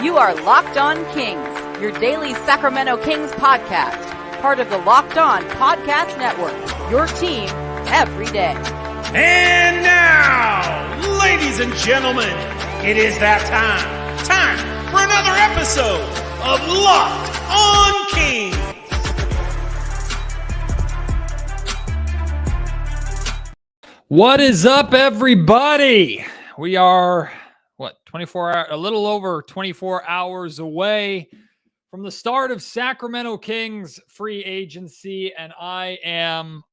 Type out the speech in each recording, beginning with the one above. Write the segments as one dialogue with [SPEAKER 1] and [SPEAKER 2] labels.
[SPEAKER 1] You are Locked On Kings, your daily Sacramento Kings podcast, part of the Locked On Podcast Network, your team every day.
[SPEAKER 2] And now, Ladies and gentlemen, it is that time. Time for another episode of Locked On Kings.
[SPEAKER 3] What is up, everybody? We are, 24 hours, a little over 24 hours away from the start of Sacramento Kings free agency, and I am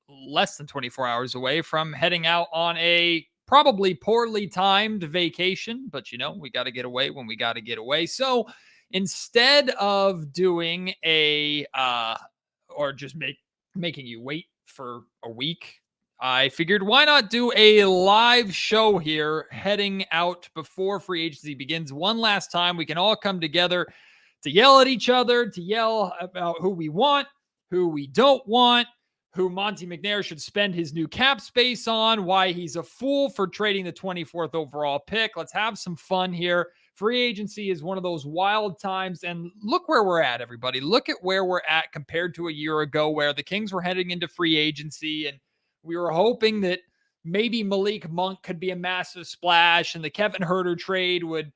[SPEAKER 3] less than 24 hours away from heading out on a probably poorly timed vacation, but we got to get away when we got to get away. So instead of doing or just making you wait for a week, I figured why not do a live show here heading out before free agency begins one last time. We can all come together to yell at each other, to yell about who we want, who we don't want, who Monte McNair should spend his new cap space on, why he's a fool for trading the 24th overall pick. Let's have some fun here. Free agency is one of those wild times, and look where we're at, everybody. Look at where we're at compared to a year ago where the Kings were heading into free agency, and we were hoping that maybe Malik Monk could be a massive splash and the Kevin Huerter trade would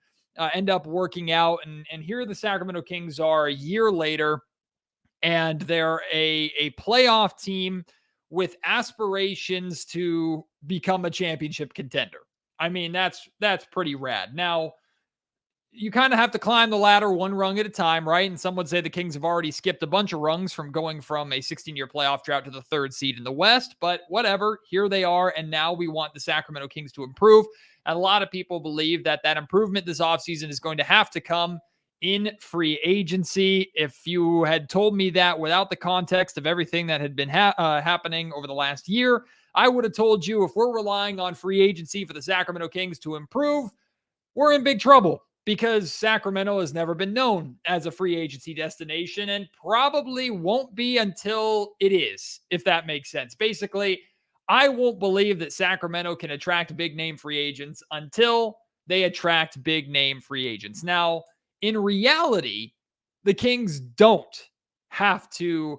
[SPEAKER 3] end up working out. And here the Sacramento Kings are a year later, and they're a playoff team with aspirations to become a championship contender. I mean, that's pretty rad. Now, you kind of have to climb the ladder one rung at a time, right? And some would say the Kings have already skipped a bunch of rungs from going from a 16-year playoff drought to the third seed in the West, but whatever, here they are, and now we want the Sacramento Kings to improve. And a lot of people believe that improvement this offseason is going to have to come in free agency. If you had told me that without the context of everything that had been happening over the last year, I would have told you if we're relying on free agency for the Sacramento Kings to improve, we're in big trouble, because Sacramento has never been known as a free agency destination and probably won't be until it is, if that makes sense. Basically, I won't believe that Sacramento can attract big name free agents until they attract big name free agents. Now, in reality, the Kings don't have to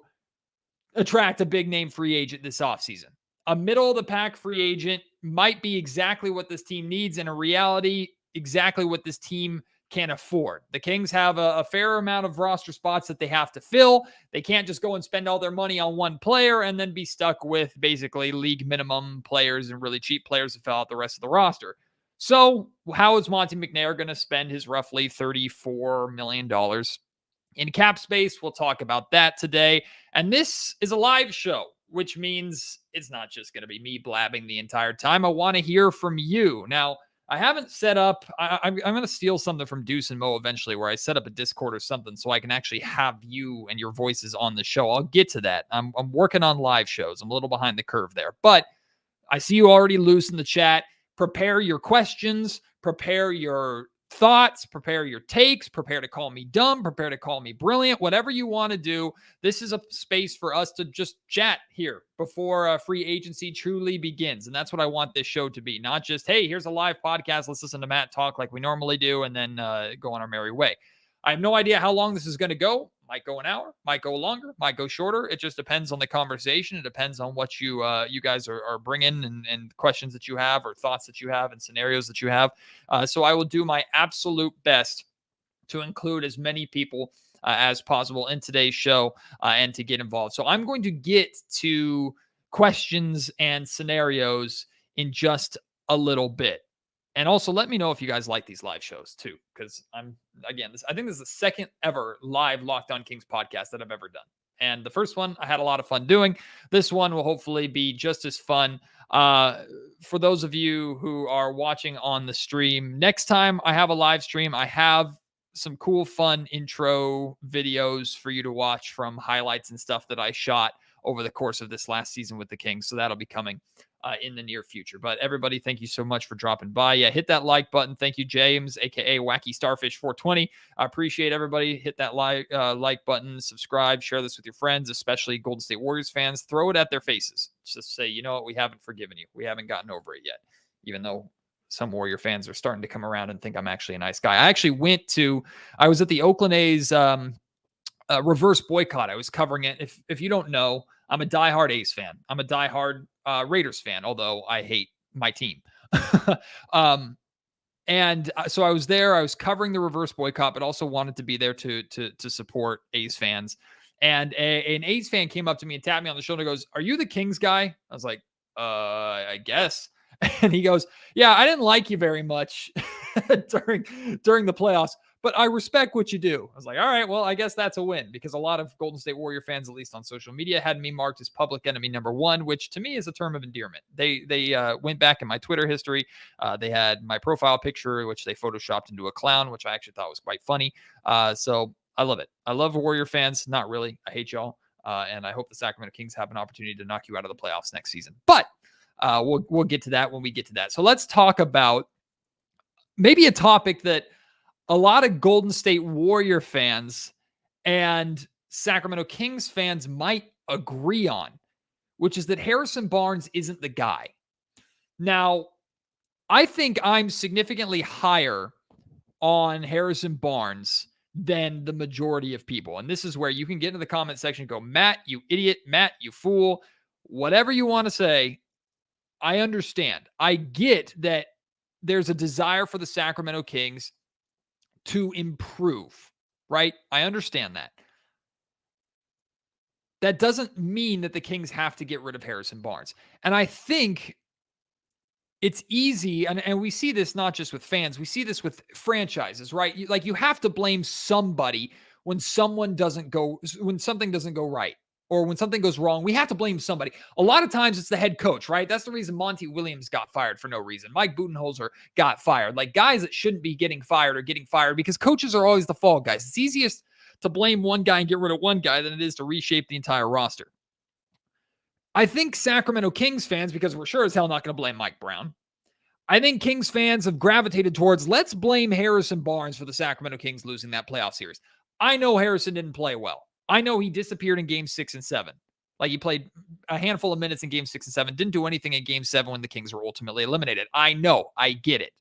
[SPEAKER 3] attract a big name free agent this offseason. A middle of the pack free agent might be exactly what this team needs. In reality, exactly what this team can afford. The Kings have a fair amount of roster spots that they have to fill. They can't just go and spend all their money on one player and then be stuck with basically league minimum players and really cheap players to fill out the rest of the roster. So how is Monte McNair going to spend his roughly $34 million in cap space? We'll talk about that today. And this is a live show, which means it's not just going to be me blabbing the entire time. I want to hear from you. Now, I haven't set up, I'm going to steal something from Deuce and Mo eventually, where I set up a Discord or something so I can actually have you and your voices on the show. I'll get to that. I'm working on live shows. I'm a little behind the curve there, but I see you already loose in the chat. Prepare your questions, prepare your thoughts, prepare your takes, prepare to call me dumb, prepare to call me brilliant, whatever you want to do. This is a space for us to just chat here before free agency truly begins. And that's what I want this show to be. Not just, hey, here's a live podcast, let's listen to Matt talk like we normally do and then go on our merry way. I have no idea how long this is going to go. Might go an hour, might go longer, might go shorter. It just depends on the conversation. It depends on what you guys are bringing and questions that you have or thoughts that you have and scenarios that you have. So I will do my absolute best to include as many people as possible in today's show and to get involved. So I'm going to get to questions and scenarios in just a little bit. And also let me know if you guys like these live shows too, because I think this is the second ever live Locked On Kings podcast that I've ever done. And the first one I had a lot of fun doing. This one will hopefully be just as fun. For those of you who are watching on the stream, next time I have a live stream, I have some cool, fun intro videos for you to watch from highlights and stuff that I shot over the course of this last season with the Kings. So that'll be coming in the near future. But everybody, thank you so much for dropping by. Yeah, hit that like button. Thank you, James, aka Wacky Starfish 420. I appreciate everybody. Hit that like button, subscribe, share this with your friends, especially Golden State Warriors fans. Throw it at their faces. Just say, you know what, we haven't forgiven you. We haven't gotten over it yet, even though some Warrior fans are starting to come around and think I'm actually a nice guy. I was at the Oakland A's reverse boycott. I was covering it. If you don't know, I'm a diehard A's fan. I'm a diehard Raiders fan, although I hate my team. So I was there. I was covering the reverse boycott, but also wanted to be there to support A's fans. And an A's fan came up to me and tapped me on the shoulder and goes, "Are you the Kings guy?" I was like, I guess. And he goes, "Yeah, I didn't like you very much during the playoffs, but I respect what you do." I was like, "All right, well, I guess that's a win," because a lot of Golden State Warrior fans, at least on social media, had me marked as public enemy number one, which to me is a term of endearment. They went back in my Twitter history. They had my profile picture, which they photoshopped into a clown, which I actually thought was quite funny. So I love it. I love Warrior fans. Not really. I hate y'all. And I hope the Sacramento Kings have an opportunity to knock you out of the playoffs next season. But we'll get to that when we get to that. So let's talk about maybe a topic that a lot of Golden State Warrior fans and Sacramento Kings fans might agree on, which is that Harrison Barnes isn't the guy. Now, I think I'm significantly higher on Harrison Barnes than the majority of people. And this is where you can get into the comment section and go, "Matt, you idiot. Matt, you fool." Whatever you want to say, I understand. I get that there's a desire for the Sacramento Kings to improve, right? I understand that. That doesn't mean that the Kings have to get rid of Harrison Barnes. And I think it's easy, and we see this not just with fans, we see this with franchises, right? You have to blame somebody when something doesn't go right, or when something goes wrong. We have to blame somebody. A lot of times it's the head coach, right? That's the reason Monty Williams got fired for no reason. Mike Budenholzer got fired. Like, guys that shouldn't be getting fired because coaches are always the fall guys. It's easiest to blame one guy and get rid of one guy than it is to reshape the entire roster. I think Sacramento Kings fans, because we're sure as hell not going to blame Mike Brown, I think Kings fans have gravitated towards, let's blame Harrison Barnes for the Sacramento Kings losing that playoff series. I know Harrison didn't play well. I know he disappeared in game 6 and 7. Like, he played a handful of minutes in game 6 and 7, didn't do anything in game 7 when the Kings were ultimately eliminated. I know, I get it.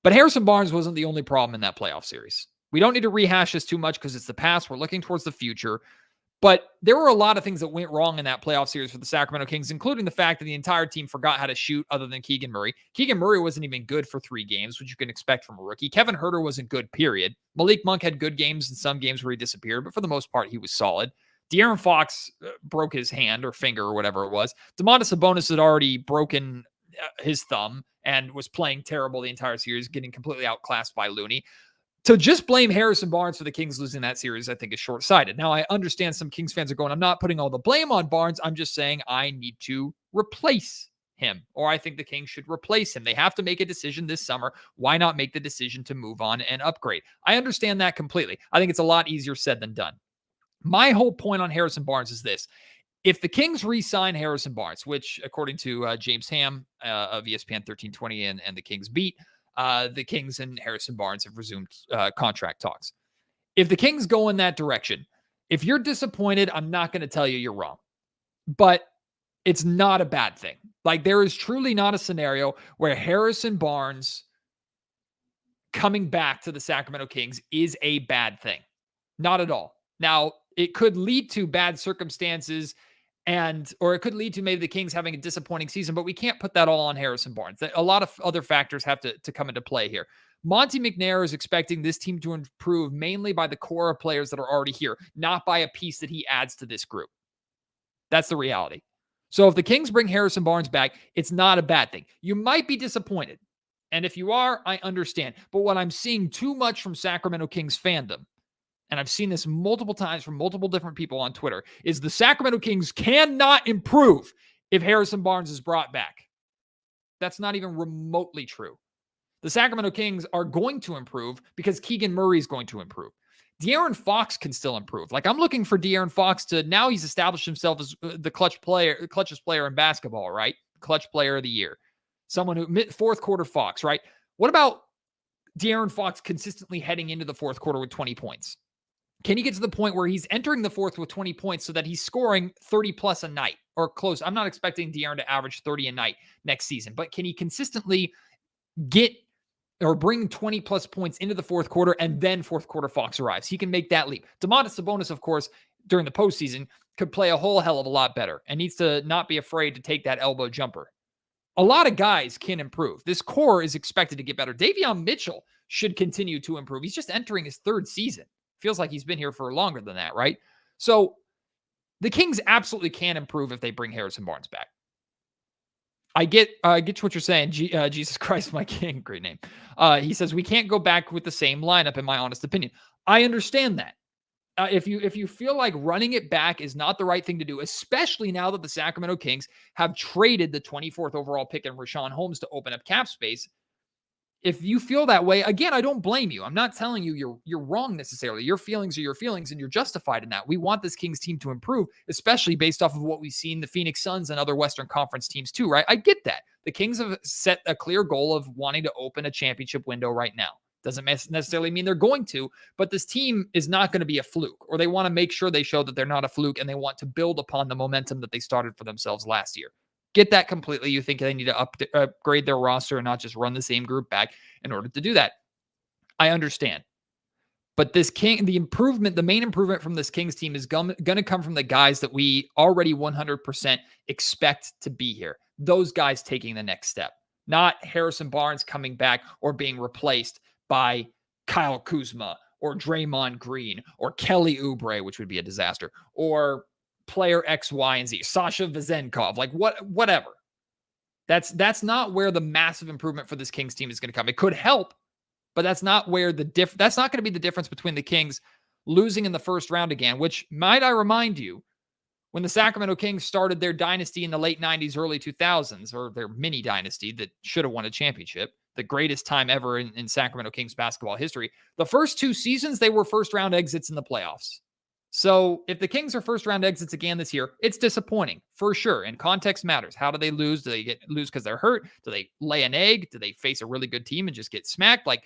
[SPEAKER 3] But Harrison Barnes wasn't the only problem in that playoff series. We don't need to rehash this too much because it's the past. We're looking towards the future. But there were a lot of things that went wrong in that playoff series for the Sacramento Kings, including the fact that the entire team forgot how to shoot other than Keegan Murray. Keegan Murray wasn't even good for 3 games, which you can expect from a rookie. Kevin Huerter wasn't good, period. Malik Monk had good games in some games where he disappeared, but for the most part, he was solid. De'Aaron Fox broke his hand or finger or whatever it was. Domantas Sabonis had already broken his thumb and was playing terrible the entire series, getting completely outclassed by Looney. To just blame Harrison Barnes for the Kings losing that series, I think, is short-sighted. Now, I understand some Kings fans are going, I'm not putting all the blame on Barnes. I'm just saying I need to replace him, or I think the Kings should replace him. They have to make a decision this summer. Why not make the decision to move on and upgrade? I understand that completely. I think it's a lot easier said than done. My whole point on Harrison Barnes is this. If the Kings re-sign Harrison Barnes, which according to James Ham of ESPN 1320 and the Kings Beat, the Kings and Harrison Barnes have resumed contract talks. If the Kings go in that direction, if you're disappointed, I'm not going to tell you you're wrong. But it's not a bad thing. Like, there is truly not a scenario where Harrison Barnes coming back to the Sacramento Kings is a bad thing. Not at all. Now, it could lead to bad circumstances, or it could lead to maybe the Kings having a disappointing season, but we can't put that all on Harrison Barnes. A lot of other factors have to come into play here. Monty McNair is expecting this team to improve mainly by the core of players that are already here, not by a piece that he adds to this group. That's the reality. So if the Kings bring Harrison Barnes back, it's not a bad thing. You might be disappointed. And if you are, I understand. But what I'm seeing too much from Sacramento Kings fandom, and I've seen this multiple times from multiple different people on Twitter, is the Sacramento Kings cannot improve if Harrison Barnes is brought back. That's not even remotely true. The Sacramento Kings are going to improve because Keegan Murray is going to improve. De'Aaron Fox can still improve. Like, I'm looking for De'Aaron Fox to, now he's established himself as the clutchest player in basketball, right? Clutch player of the year. Someone who, fourth quarter Fox, right? What about De'Aaron Fox consistently heading into the fourth quarter with 20 points? Can he get to the point where he's entering the fourth with 20 points so that he's scoring 30 plus a night or close? I'm not expecting De'Aaron to average 30 a night next season, but can he consistently get or bring 20 plus points into the fourth quarter, and then fourth quarter Fox arrives? He can make that leap. Domantas Sabonis, of course, during the postseason could play a whole hell of a lot better and needs to not be afraid to take that elbow jumper. a lot of guys can improve. This core is expected to get better. Davion Mitchell should continue to improve. He's just entering his third season. Feels like he's been here for longer than that, right? So the Kings absolutely can improve if they bring Harrison Barnes back. I get what you're saying. Jesus Christ, my King, great name. He says we can't go back with the same lineup, in my honest opinion. I understand that. If you feel like running it back is not the right thing to do, especially now that the Sacramento Kings have traded the 24th overall pick in Rashawn Holmes to open up cap space, if you feel that way, again, I don't blame you. I'm not telling you you're wrong necessarily. Your feelings are your feelings, and you're justified in that. We want this Kings team to improve, especially based off of what we've seen the Phoenix Suns and other Western Conference teams too, right? I get that. The Kings have set a clear goal of wanting to open a championship window right now. Doesn't necessarily mean they're going to, but this team is not going to be a fluke, or they want to make sure they show that they're not a fluke, and they want to build upon the momentum that they started for themselves last year. Get that completely. You think they need to upgrade their roster and not just run the same group back in order to do that. I understand. But the main improvement from this Kings team is going to come from the guys that we already 100% expect to be here. Those guys taking the next step, not Harrison Barnes coming back or being replaced by Kyle Kuzma or Draymond Green or Kelly Oubre, which would be a disaster, or player X, Y, and Z, Sasha Vezenkov, like whatever. That's not where the massive improvement for this Kings team is going to come. It could help, but that's not where that's not going to be the difference between the Kings losing in the first round again, which, might I remind you, when the Sacramento Kings started their dynasty in the late 90s, early 2000s, or their mini dynasty that should have won a championship, the greatest time ever in Sacramento Kings basketball history, the first 2 seasons, they were first round exits in the playoffs. So if the Kings are first round exits again this year, it's disappointing for sure. And context matters. How do they lose? Do they lose because they're hurt? Do they lay an egg? Do they face a really good team and just get smacked? Like,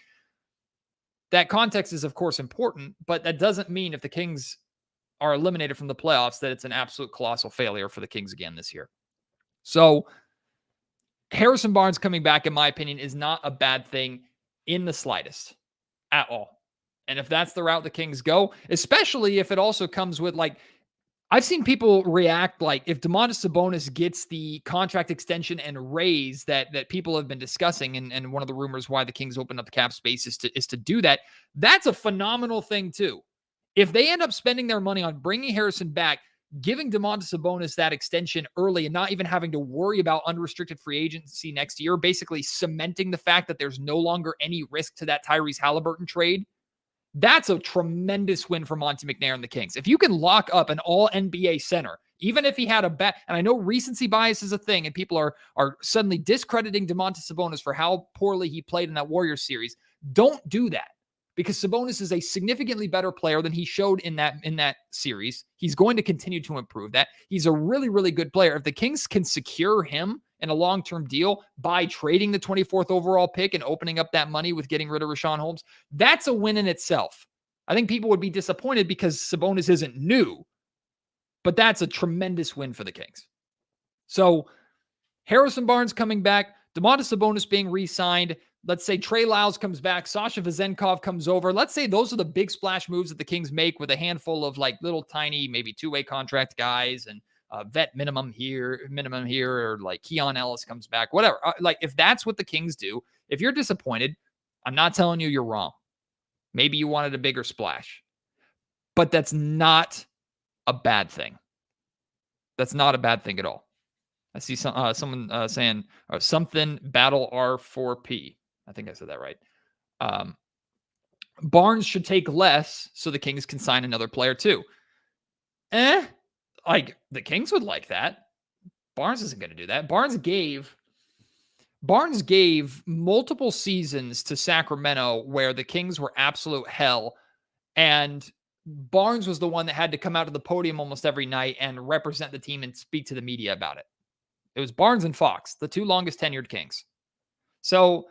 [SPEAKER 3] that context is of course important, but that doesn't mean if the Kings are eliminated from the playoffs that it's an absolute colossal failure for the Kings again this year. So Harrison Barnes coming back, in my opinion, is not a bad thing in the slightest at all. And if that's the route the Kings go, especially if it also comes with, like, I've seen people react like if Domantas Sabonis gets the contract extension and raise that people have been discussing, and one of the rumors why the Kings opened up the cap space is to do that. That's a phenomenal thing too. If they end up spending their money on bringing Harrison back, giving Domantas Sabonis that extension early and not even having to worry about unrestricted free agency next year, basically cementing the fact that there's no longer any risk to that Tyrese Halliburton trade, that's a tremendous win for Monty McNair and the Kings. If you can lock up an all-NBA center, even if he had a bad, and I know recency bias is a thing, and people are suddenly discrediting Domantas Sabonis for how poorly he played in that Warriors series. Don't do that, because Sabonis is a significantly better player than he showed in that series. He's going to continue to improve that. He's a really, really good player. If the Kings can secure him in a long-term deal by trading the 24th overall pick and opening up that money with getting rid of Rashawn Holmes, that's a win in itself. I think people would be disappointed because Sabonis isn't new, but that's a tremendous win for the Kings. So Harrison Barnes coming back, Domantas Sabonis being re-signed. Let's say Trey Lyles comes back, Sasha Vezenkov comes over. Let's say those are the big splash moves that the Kings make with a handful of like little tiny, maybe 2-way contract guys and vet minimum here, or like Keon Ellis comes back, whatever. Like, if that's what the Kings do, if you're disappointed, I'm not telling you you're wrong. Maybe you wanted a bigger splash, but that's not a bad thing. That's not a bad thing at all. I see someone saying something battle R4P. I think I said that right. Barnes should take less so the Kings can sign another player too. Like, the Kings would like that. Barnes isn't going to do that. Barnes gave multiple seasons to Sacramento where the Kings were absolute hell, and Barnes was the one that had to come out to the podium almost every night and represent the team and speak to the media about it. It was Barnes and Fox, the 2 longest tenured Kings. So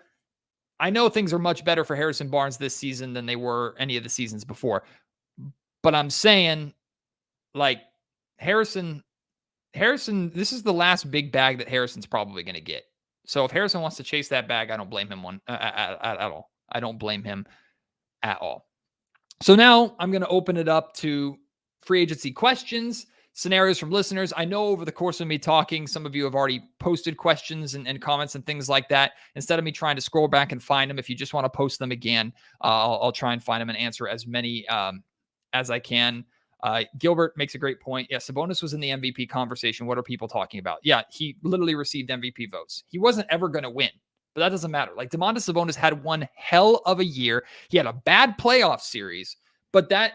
[SPEAKER 3] I know things are much better for Harrison Barnes this season than they were any of the seasons before, but I'm saying, like, Harrison, this is the last big bag that Harrison's probably going to get. So if Harrison wants to chase that bag, I don't blame him at all. I don't blame him at all. So now I'm going to open it up to free agency questions. scenarios from listeners. I know over the course of me talking, some of you have already posted questions and comments and things like that. Instead of me trying to scroll back and find them, if you just want to post them again, I'll try and find them and answer as many as I can. Gilbert makes a great point. Yeah, Sabonis was in the MVP conversation. What are people talking about? Yeah, he literally received MVP votes. He wasn't ever going to win, but that doesn't matter. Like, Domantas Sabonis had one hell of a year. He had a bad playoff series, but that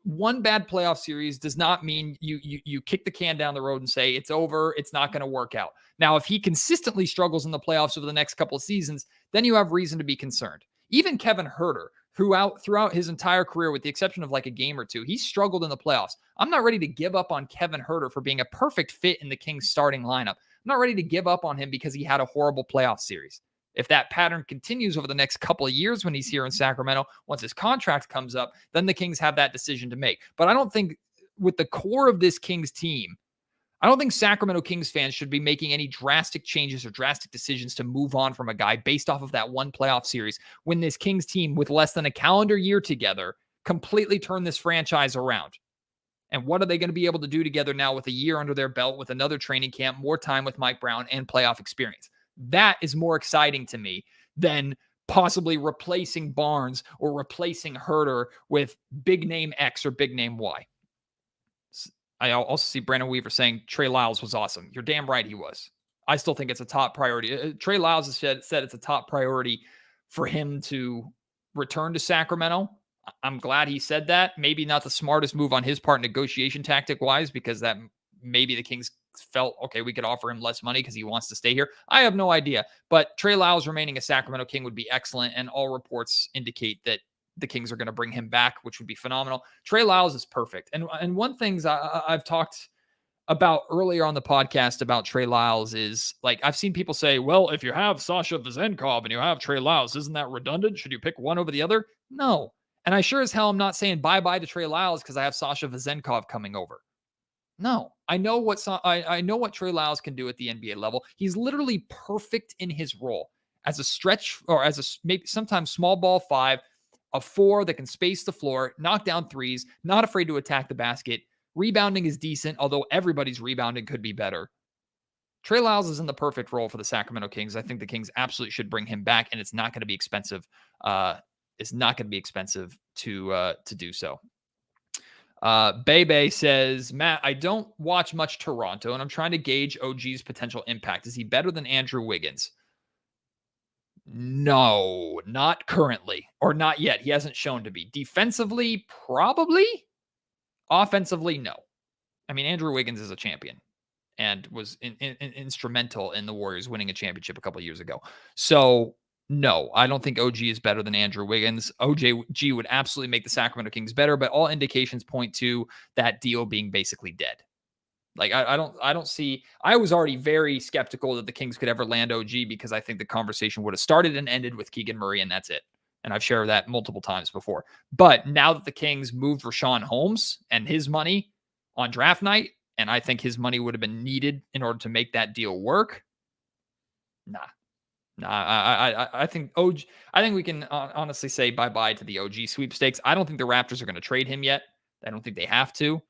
[SPEAKER 3] one bad playoff series does not mean you kick the can down the road and say it's over, it's not going to work out. Now, if he consistently struggles in the playoffs over the next couple of seasons, then you have reason to be concerned. Even Kevin Huerter, throughout his entire career, with the exception of like a game or two, he struggled in the playoffs. I'm not ready to give up on Kevin Huerter for being a perfect fit in the Kings starting lineup. I'm not ready to give up on him because he had a horrible playoff series. If that pattern continues over the next couple of years when he's here in Sacramento, once his contract comes up, then the Kings have that decision to make. But I don't think with the core of this Kings team, I don't think Sacramento Kings fans should be making any drastic changes or drastic decisions to move on from a guy based off of that one playoff series when this Kings team, with less than a calendar year together, completely turned this franchise around. And what are they going to be able to do together now with a year under their belt, with another training camp, more time with Mike Brown, and playoff experience? That is more exciting to me than possibly replacing Barnes or replacing Huerter with big name X or big name Y. I also see Brandon Weaver saying Trey Lyles was awesome. You're damn right he was. I still think it's a top priority. Trey Lyles has said it's a top priority for him to return to Sacramento. I'm glad he said that. Maybe not the smartest move on his part negotiation tactic wise, because that maybe the Kings felt, okay, we could offer him less money because he wants to stay here. I have no idea. But Trey Lyles remaining a Sacramento King would be excellent. And all reports indicate that the Kings are going to bring him back, which would be phenomenal. Trey Lyles is perfect. And one thing I've talked about earlier on the podcast about Trey Lyles is, like, I've seen people say, well, if you have Sasha Vezenkov and you have Trey Lyles, isn't that redundant? Should you pick one over the other? No. And I sure as hell am not saying bye-bye to Trey Lyles because I have Sasha Vezenkov coming over. No, I know what Trey Lyles can do at the NBA level. He's literally perfect in his role as a stretch, or as a maybe sometimes small ball five, a four that can space the floor, knock down threes, not afraid to attack the basket. Rebounding is decent, although everybody's rebounding could be better. Trey Lyles is in the perfect role for the Sacramento Kings. I think the Kings absolutely should bring him back, and it's not going to be expensive. It's not going to be expensive to do so. Bebe says, Matt, I don't watch much Toronto, and I'm trying to gauge OG's potential impact. Is he better than Andrew Wiggins? No, not currently, or not yet. He hasn't shown to be. Defensively, probably. Offensively, no. I mean, Andrew Wiggins is a champion and was instrumental in the Warriors winning a championship a couple of years ago. So, no, I don't think OG is better than Andrew Wiggins. OG would absolutely make the Sacramento Kings better, but all indications point to that deal being basically dead. Like, I don't see. I was already very skeptical that the Kings could ever land OG because I think the conversation would have started and ended with Keegan Murray, and that's it. And I've shared that multiple times before. But now that the Kings moved Rashawn Holmes and his money on draft night, and I think his money would have been needed in order to make that deal work. Nah. I think OG. I think we can honestly say bye-bye to the OG sweepstakes. I don't think the Raptors are going to trade him yet. I don't think they have to.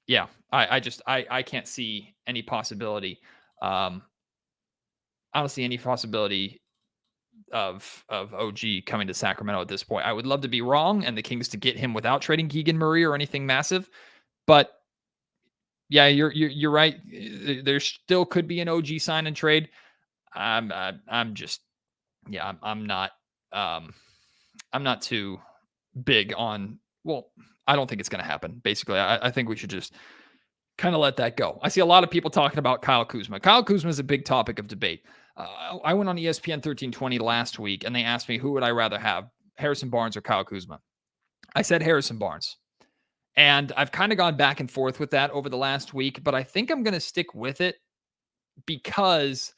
[SPEAKER 3] Yeah, I can't see any possibility. I don't see any possibility of OG coming to Sacramento at this point. I would love to be wrong and the Kings to get him without trading Keegan Murray or anything massive, but yeah, you're right. There still could be an OG sign and trade. I'm not too big on. Well, I don't think it's going to happen. Basically, I think we should just kind of let that go. I see a lot of people talking about Kyle Kuzma. Kyle Kuzma is a big topic of debate. I went on ESPN 1320 last week, and they asked me who would I rather have, Harrison Barnes or Kyle Kuzma. I said Harrison Barnes. And I've kind of gone back and forth with that over the last week, but I think I'm going to stick with it because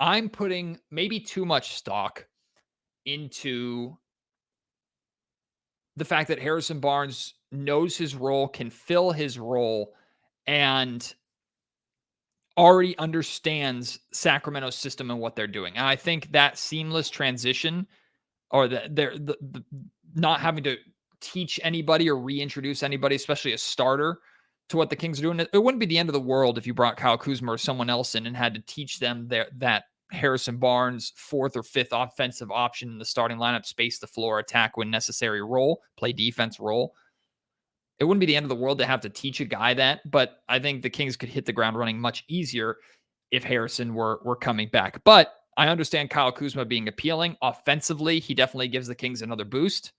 [SPEAKER 3] I'm putting maybe too much stock into the fact that Harrison Barnes knows his role, can fill his role, and already understands Sacramento's system and what they're doing. And I think that seamless transition, or the not having to teach anybody or reintroduce anybody, especially a starter, to what the Kings are doing. It wouldn't be the end of the world if you brought Kyle Kuzma or someone else in and had to teach them that Harrison Barnes, fourth or fifth offensive option in the starting lineup, space the floor, attack when necessary role, play defense role. It wouldn't be the end of the world to have to teach a guy that, but I think the Kings could hit the ground running much easier if Harrison were coming back. But I understand Kyle Kuzma being appealing. Offensively, he definitely gives the Kings another boost.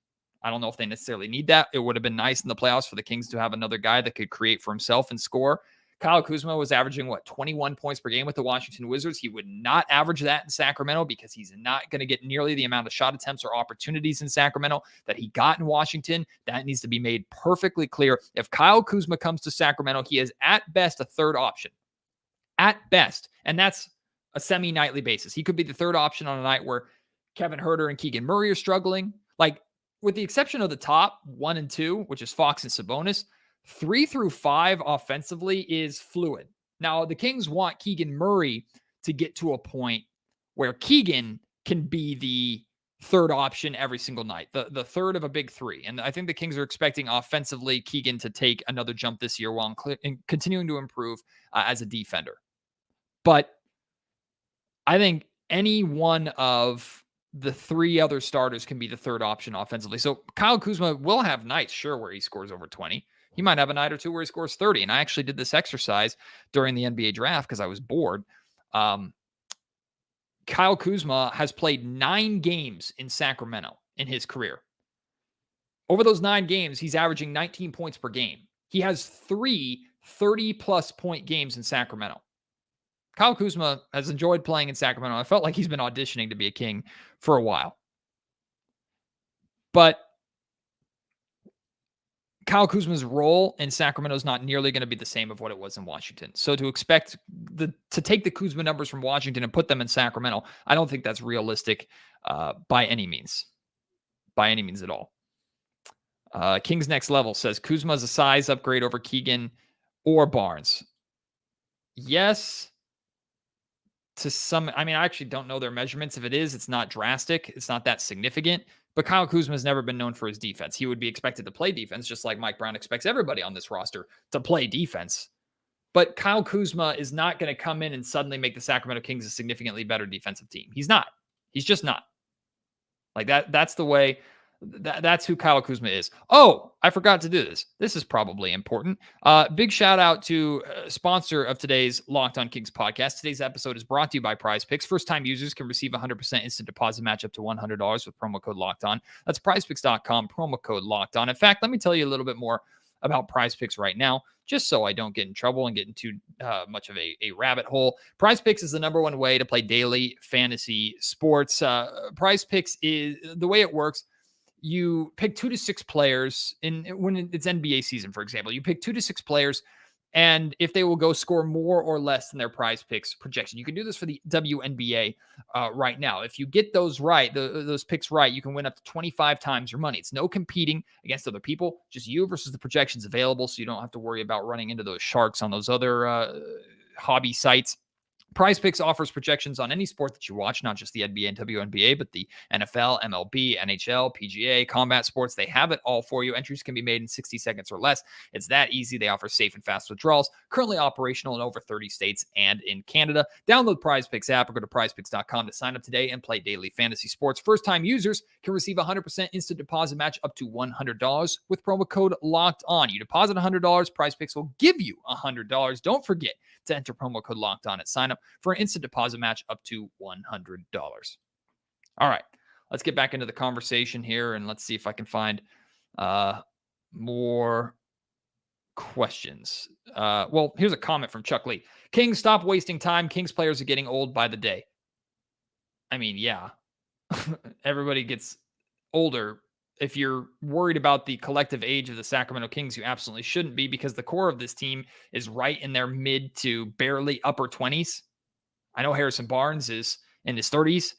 [SPEAKER 3] I don't know if they necessarily need that. It would have been nice in the playoffs for the Kings to have another guy that could create for himself and score. Kyle Kuzma was averaging, 21 points per game with the Washington Wizards. He would not average that in Sacramento because he's not going to get nearly the amount of shot attempts or opportunities in Sacramento that he got in Washington. That needs to be made perfectly clear. If Kyle Kuzma comes to Sacramento, he is at best a third option. At best. And that's a semi-nightly basis. He could be the third option on a night where Kevin Huerter and Keegan Murray are struggling. Like, with the exception of the top 1 and 2, which is Fox and Sabonis, 3 through 5 offensively is fluid. Now, the Kings want Keegan Murray to get to a point where Keegan can be the third option every single night, the third of a big three. And I think the Kings are expecting offensively Keegan to take another jump this year while continuing to improve as a defender. But I think any one of the 3 other starters can be the third option offensively. So Kyle Kuzma will have nights, sure, where he scores over 20. He might have a night or two where he scores 30. And I actually did this exercise during the NBA draft because I was bored. Kyle Kuzma has played 9 games in Sacramento in his career. Over those 9 games, he's averaging 19 points per game. He has 3 30-plus point games in Sacramento. Kyle Kuzma has enjoyed playing in Sacramento. I felt like he's been auditioning to be a King for a while. But Kyle Kuzma's role in Sacramento is not nearly going to be the same of what it was in Washington. So to expect to take the Kuzma numbers from Washington and put them in Sacramento, I don't think that's realistic by any means. By any means at all. Kings Next Level says Kuzma's a size upgrade over Keegan or Barnes. Yes. To some, I actually don't know their measurements. If it is, it's not drastic. It's not that significant. But Kyle Kuzma has never been known for his defense. He would be expected to play defense, just like Mike Brown expects everybody on this roster to play defense. But Kyle Kuzma is not going to come in and suddenly make the Sacramento Kings a significantly better defensive team. He's not. He's just not. Like that. That's the way. That's who Kyle Kuzma is. Oh, I forgot to do this. This is probably important. Big shout out to sponsor of today's Locked On Kings podcast. Today's episode is brought to you by Prize Picks. First-time users can receive 100% instant deposit match up to $100 with promo code Locked On. That's prizepicks.com, promo code Locked On. In fact, let me tell you a little bit more about Prize Picks right now, just so I don't get in trouble and get into much of a rabbit hole. Prize Picks is the number one way to play daily fantasy sports. Prize Picks is the way it works. You pick 2 to 6 players when it's NBA season, for example. You pick 2 to 6 players, and if they will go score more or less than their Prize Picks projection. You can do this for the WNBA right now. If you get those right, those picks right, you can win up to 25 times your money. It's no competing against other people, just you versus the projections available, so you don't have to worry about running into those sharks on those other hobby sites. Prize Picks offers projections on any sport that you watch, not just the NBA and WNBA, but the NFL, MLB, NHL, PGA, combat sports. They have it all for you. Entries can be made in 60 seconds or less. It's that easy. They offer safe and fast withdrawals, currently operational in over 30 states and in Canada. Download Prize Picks app or go to prizepicks.com to sign up today and play daily fantasy sports. First-time users can receive 100% instant deposit match up to $100 with promo code Locked On. You deposit $100, Prize Picks will give you $100. Don't forget to enter promo code Locked On at sign up for an instant deposit match up to $100. All right, let's get back into the conversation here and let's see if I can find more questions. Well, here's a comment from Chuck Lee. Kings, stop wasting time. Kings players are getting old by the day. Yeah. Everybody gets older. If you're worried about the collective age of the Sacramento Kings, you absolutely shouldn't be, because the core of this team is right in their mid to barely upper 20s. I know Harrison Barnes is in his 30s,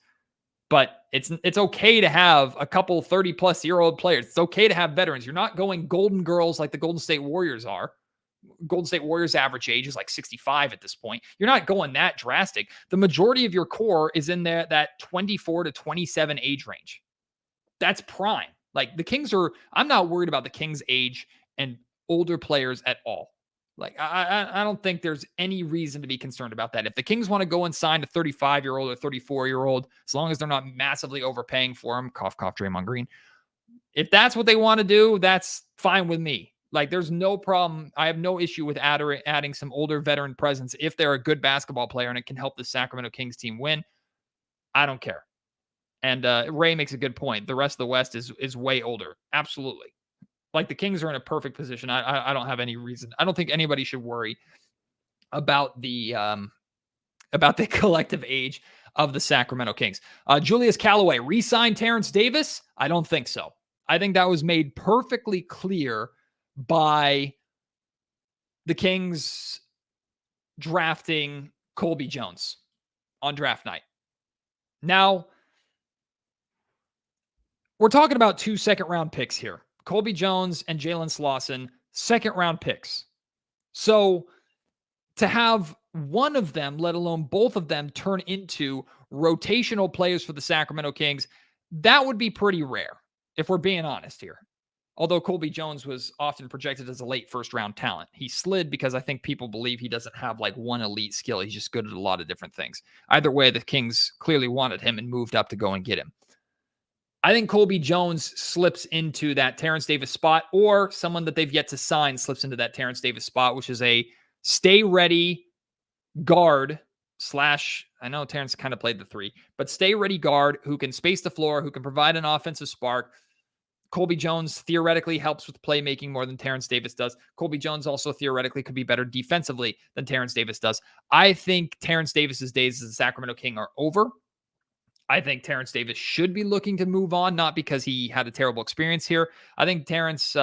[SPEAKER 3] but it's okay to have a couple 30-plus-year-old players. It's okay to have veterans. You're not going Golden Girls like the Golden State Warriors are. Golden State Warriors' average age is like 65 at this point. You're not going that drastic. The majority of your core is in that 24 to 27 age range. That's prime. Like the Kings I'm not worried about the Kings' age and older players at all. Like I don't think there's any reason to be concerned about that. If the Kings want to go and sign a 35-year-old or 34-year-old, as long as they're not massively overpaying for him, cough, cough, Draymond Green. If that's what they want to do, that's fine with me. Like there's no problem. I have no issue with adding some older veteran presence if they're a good basketball player and it can help the Sacramento Kings team win. I don't care. And Ray makes a good point. The rest of the West is way older. Absolutely. Like the Kings are in a perfect position. I don't have any reason. I don't think anybody should worry about the collective age of the Sacramento Kings. Julius Callaway re-signed Terrence Davis? I don't think so. I think that was made perfectly clear by the Kings drafting Colby Jones on draft night. Now, we're talking about 2 second-round picks here. Colby Jones and Jalen Slauson, second-round picks. So to have one of them, let alone both of them, turn into rotational players for the Sacramento Kings, that would be pretty rare, if we're being honest here. Although Colby Jones was often projected as a late first-round talent. He slid because I think people believe he doesn't have like one elite skill. He's just good at a lot of different things. Either way, the Kings clearly wanted him and moved up to go and get him. I think Colby Jones slips into that Terrence Davis spot, or someone that they've yet to sign slips into that Terrence Davis spot, which is a stay ready guard slash, I know Terrence kind of played the 3, but stay ready guard who can space the floor, who can provide an offensive spark. Colby Jones theoretically helps with playmaking more than Terrence Davis does. Colby Jones also theoretically could be better defensively than Terrence Davis does. I think Terrence Davis's days as a Sacramento King are over. I think Terrence Davis should be looking to move on, not because he had a terrible experience here. I think Terrence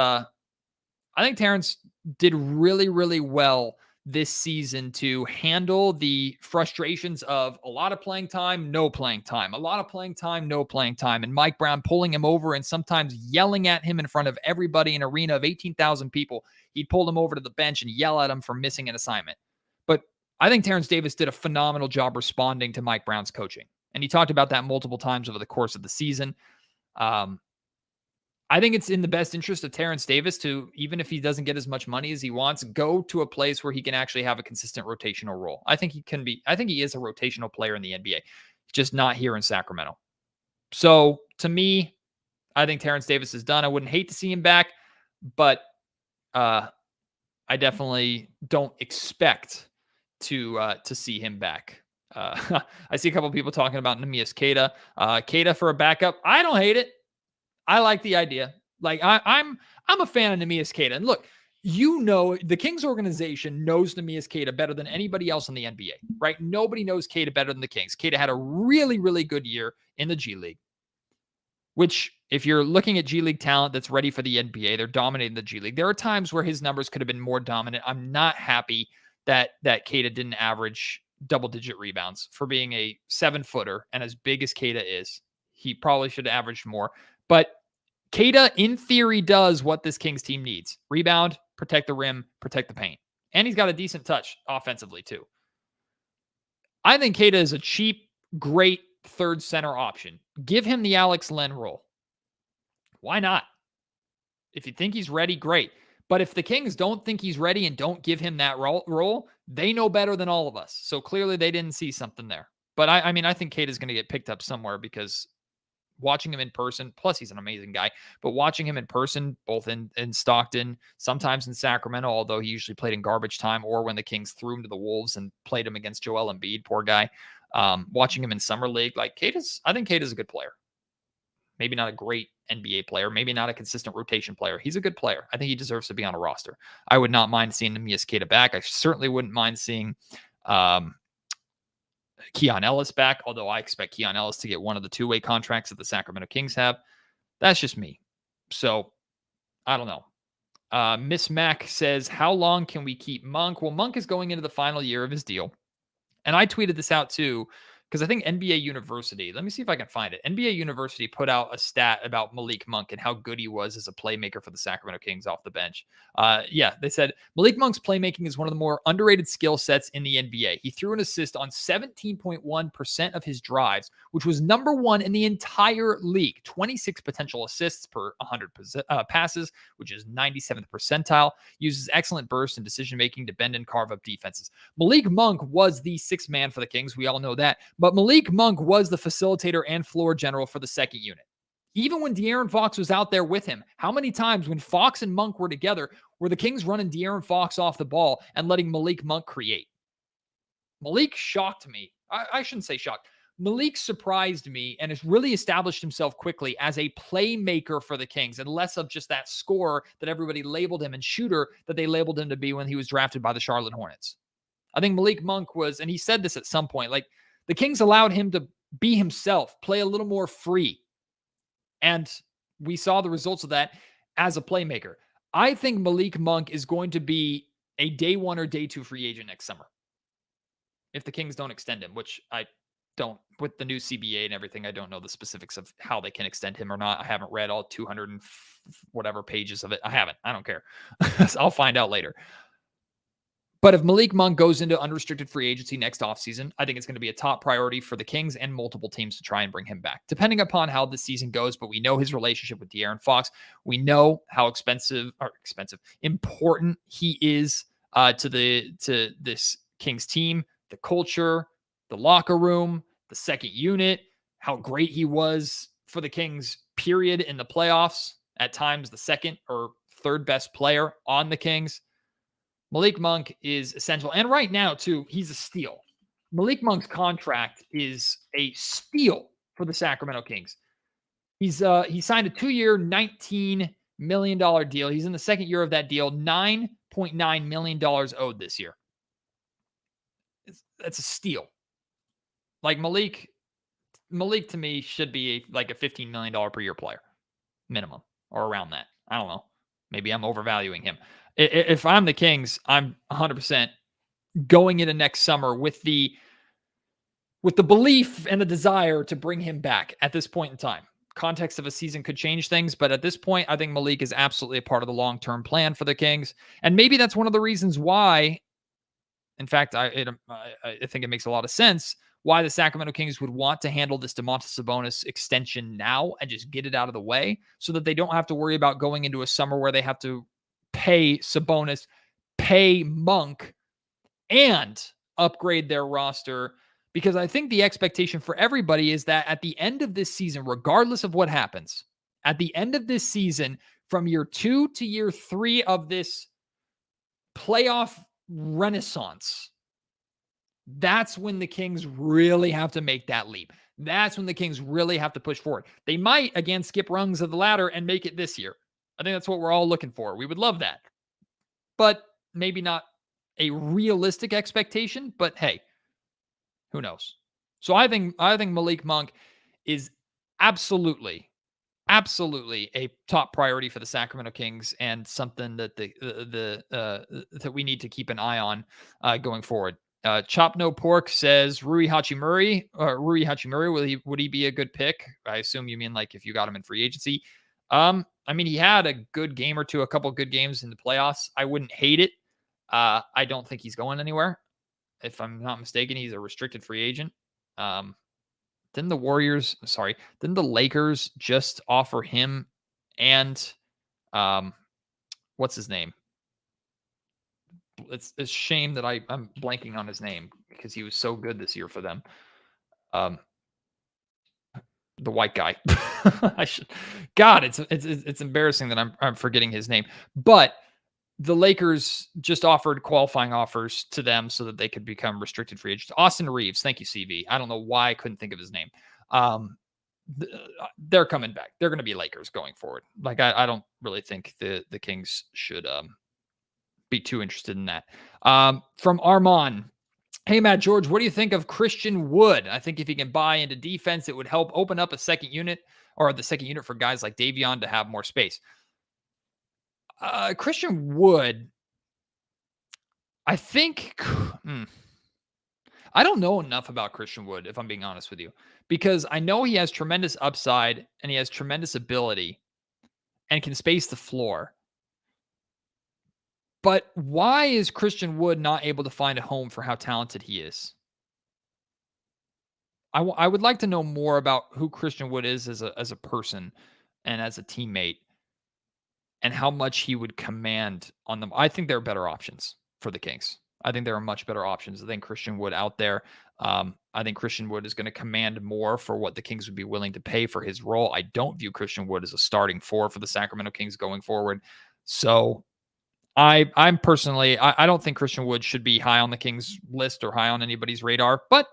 [SPEAKER 3] did really, really well this season to handle the frustrations of a lot of playing time, no playing time, a lot of playing time, no playing time, and Mike Brown pulling him over and sometimes yelling at him in front of everybody in an arena of 18,000 people. He'd pull him over to the bench and yell at him for missing an assignment. But I think Terrence Davis did a phenomenal job responding to Mike Brown's coaching. And he talked about that multiple times over the course of the season. I think it's in the best interest of Terrence Davis to, even if he doesn't get as much money as he wants, go to a place where he can actually have a consistent rotational role. I think he is a rotational player in the NBA, just not here in Sacramento. So to me, I think Terrence Davis is done. I wouldn't hate to see him back, but I definitely don't expect to see him back. I see a couple of people talking about Neemias Queta. Queta for a backup. I don't hate it. I like the idea. Like I'm a fan of Neemias Queta. And look, the Kings organization knows Neemias Queta better than anybody else in the NBA, right? Nobody knows Queta better than the Kings. Queta had a really, really good year in the G League, which if you're looking at G League talent that's ready for the NBA, they're dominating the G League. There are times where his numbers could have been more dominant. I'm not happy that Queta didn't average double-digit rebounds for being a 7-footer, and as big as Queta is, he probably should have averaged more. But Queta, in theory, does what this Kings team needs. Rebound, protect the rim, protect the paint. And he's got a decent touch offensively, too. I think Queta is a cheap, great third center option. Give him the Alex Len role. Why not? If you think he's ready, great. But if the Kings don't think he's ready and don't give him that role, they know better than all of us. So clearly they didn't see something there. But I think Queta is going to get picked up somewhere because watching him in person, plus he's an amazing guy, but watching him in person, both in Stockton, sometimes in Sacramento, although he usually played in garbage time, or when the Kings threw him to the Wolves and played him against Joel Embiid, poor guy. Watching him in Summer League, I think Queta's a good player. Maybe not a great NBA player, maybe not a consistent rotation player. He's a good player. I think he deserves to be on a roster. I would not mind seeing Neemias Queta back. I certainly wouldn't mind seeing Keon Ellis back, although I expect Keon Ellis to get one of the 2-way contracts that the Sacramento Kings have. That's just me. So, I don't know. Miss Mac says, how long can we keep Monk? Well, Monk is going into the final year of his deal. And I tweeted this out too, because I think NBA University, let me see if I can find it. NBA University put out a stat about Malik Monk and how good he was as a playmaker for the Sacramento Kings off the bench. They said Malik Monk's playmaking is one of the more underrated skill sets in the NBA. He threw an assist on 17.1% of his drives, which was number one in the entire league. 26 potential assists per 100 passes, which is 97th percentile. Uses excellent burst and decision-making to bend and carve up defenses. Malik Monk was the sixth man for the Kings. We all know that. But Malik Monk was the facilitator and floor general for the second unit. Even when De'Aaron Fox was out there with him, how many times when Fox and Monk were together were the Kings running De'Aaron Fox off the ball and letting Malik Monk create? Malik shocked me. I shouldn't say shocked. Malik surprised me and has really established himself quickly as a playmaker for the Kings and less of just that scorer that everybody labeled him and shooter that they labeled him to be when he was drafted by the Charlotte Hornets. I think Malik Monk was, and he said this at some point, like the Kings allowed him to be himself, play a little more free. And we saw the results of that as a playmaker. I think Malik Monk is going to be a day one or day two free agent next summer. If the Kings don't extend him, which I don't, with the new CBA and everything, I don't know the specifics of how they can extend him or not. I haven't read all 200 and whatever pages of it. I haven't. I don't care. I'll find out later. But if Malik Monk goes into unrestricted free agency next offseason, I think it's going to be a top priority for the Kings and multiple teams to try and bring him back, depending upon how the season goes. But we know his relationship with De'Aaron Fox. We know how important he is to this Kings team, the culture, the locker room, the second unit, how great he was for the Kings, period, in the playoffs. At times, the second or third best player on the Kings. Malik Monk is essential. And right now, too, he's a steal. Malik Monk's contract is a steal for the Sacramento Kings. He signed a 2-year, $19 million deal. He's in the second year of that deal, $9.9 million owed this year. That's a steal. Like Malik to me should be like a $15 million per year player, minimum, or around that. I don't know. Maybe I'm overvaluing him. If I'm the Kings, I'm 100% going into next summer with the belief and the desire to bring him back at this point in time. Context of a season could change things, but at this point, I think Malik is absolutely a part of the long-term plan for the Kings. And maybe that's one of the reasons why, in fact, I think it makes a lot of sense why the Sacramento Kings would want to handle this Domantas Sabonis extension now and just get it out of the way so that they don't have to worry about going into a summer where they have to pay Sabonis, pay Monk, and upgrade their roster. Because I think the expectation for everybody is that at the end of this season, regardless of what happens, at the end of this season, from year 2 to year 3 of this playoff renaissance, that's when the Kings really have to make that leap. That's when the Kings really have to push forward. They might, again, skip rungs of the ladder and make it this year. I think that's what we're all looking for. We would love that. But maybe not a realistic expectation, but hey, who knows? So I think Malik Monk is absolutely a top priority for the Sacramento Kings and something that that we need to keep an eye on going forward. Chop No Pork says Rui Hachimura. Would he be a good pick? I assume you mean like if you got him in free agency. I mean, he had a good game or two, a couple good games in the playoffs. I wouldn't hate it. I don't think he's going anywhere. If I'm not mistaken, he's a restricted free agent. Didn't the Lakers just offer him and what's his name? It's a shame that I'm blanking on his name because he was so good this year for them. The white guy. It's embarrassing that I'm forgetting his name. But the Lakers just offered qualifying offers to them so that they could become restricted free agents. Austin Reeves. Thank you, CV. I don't know why I couldn't think of his name. They're coming back. They're going to be Lakers going forward. Like, I don't really think the Kings should be too interested in that. From Armand. Hey, Matt George, what do you think of Christian Wood? I think if he can buy into defense, it would help open up a second unit or the second unit for guys like Davion to have more space. Christian Wood, I think I don't know enough about Christian Wood, if I'm being honest with you, because I know he has tremendous upside and he has tremendous ability and can space the floor. But why is Christian Wood not able to find a home for how talented he is? I would like to know more about who Christian Wood is as a person and as a teammate and how much he would command on them. I think there are better options for the Kings. I think there are much better options than Christian Wood out there. I think Christian Wood is going to command more for what the Kings would be willing to pay for his role. I don't view Christian Wood as a starting four for the Sacramento Kings going forward. So I'm personally, I don't think Christian Wood should be high on the Kings list or high on anybody's radar, but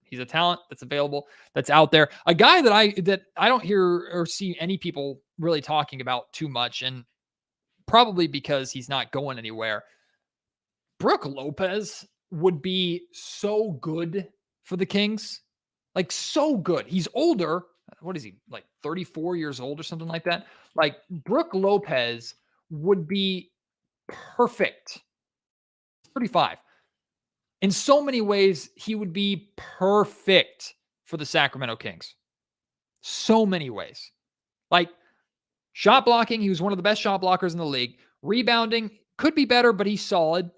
[SPEAKER 3] he's a talent that's available, that's out there. A guy that I don't hear or see any people really talking about too much, and probably because he's not going anywhere. Brook Lopez would be so good for the Kings. Like, so good. He's older. What is he, like 34 years old or something like that? Like, Brook Lopez would be perfect. 35. In so many ways, he would be perfect for the Sacramento Kings. So many ways. Like, shot blocking, he was one of the best shot blockers in the league. Rebounding, could be better, but he's solid.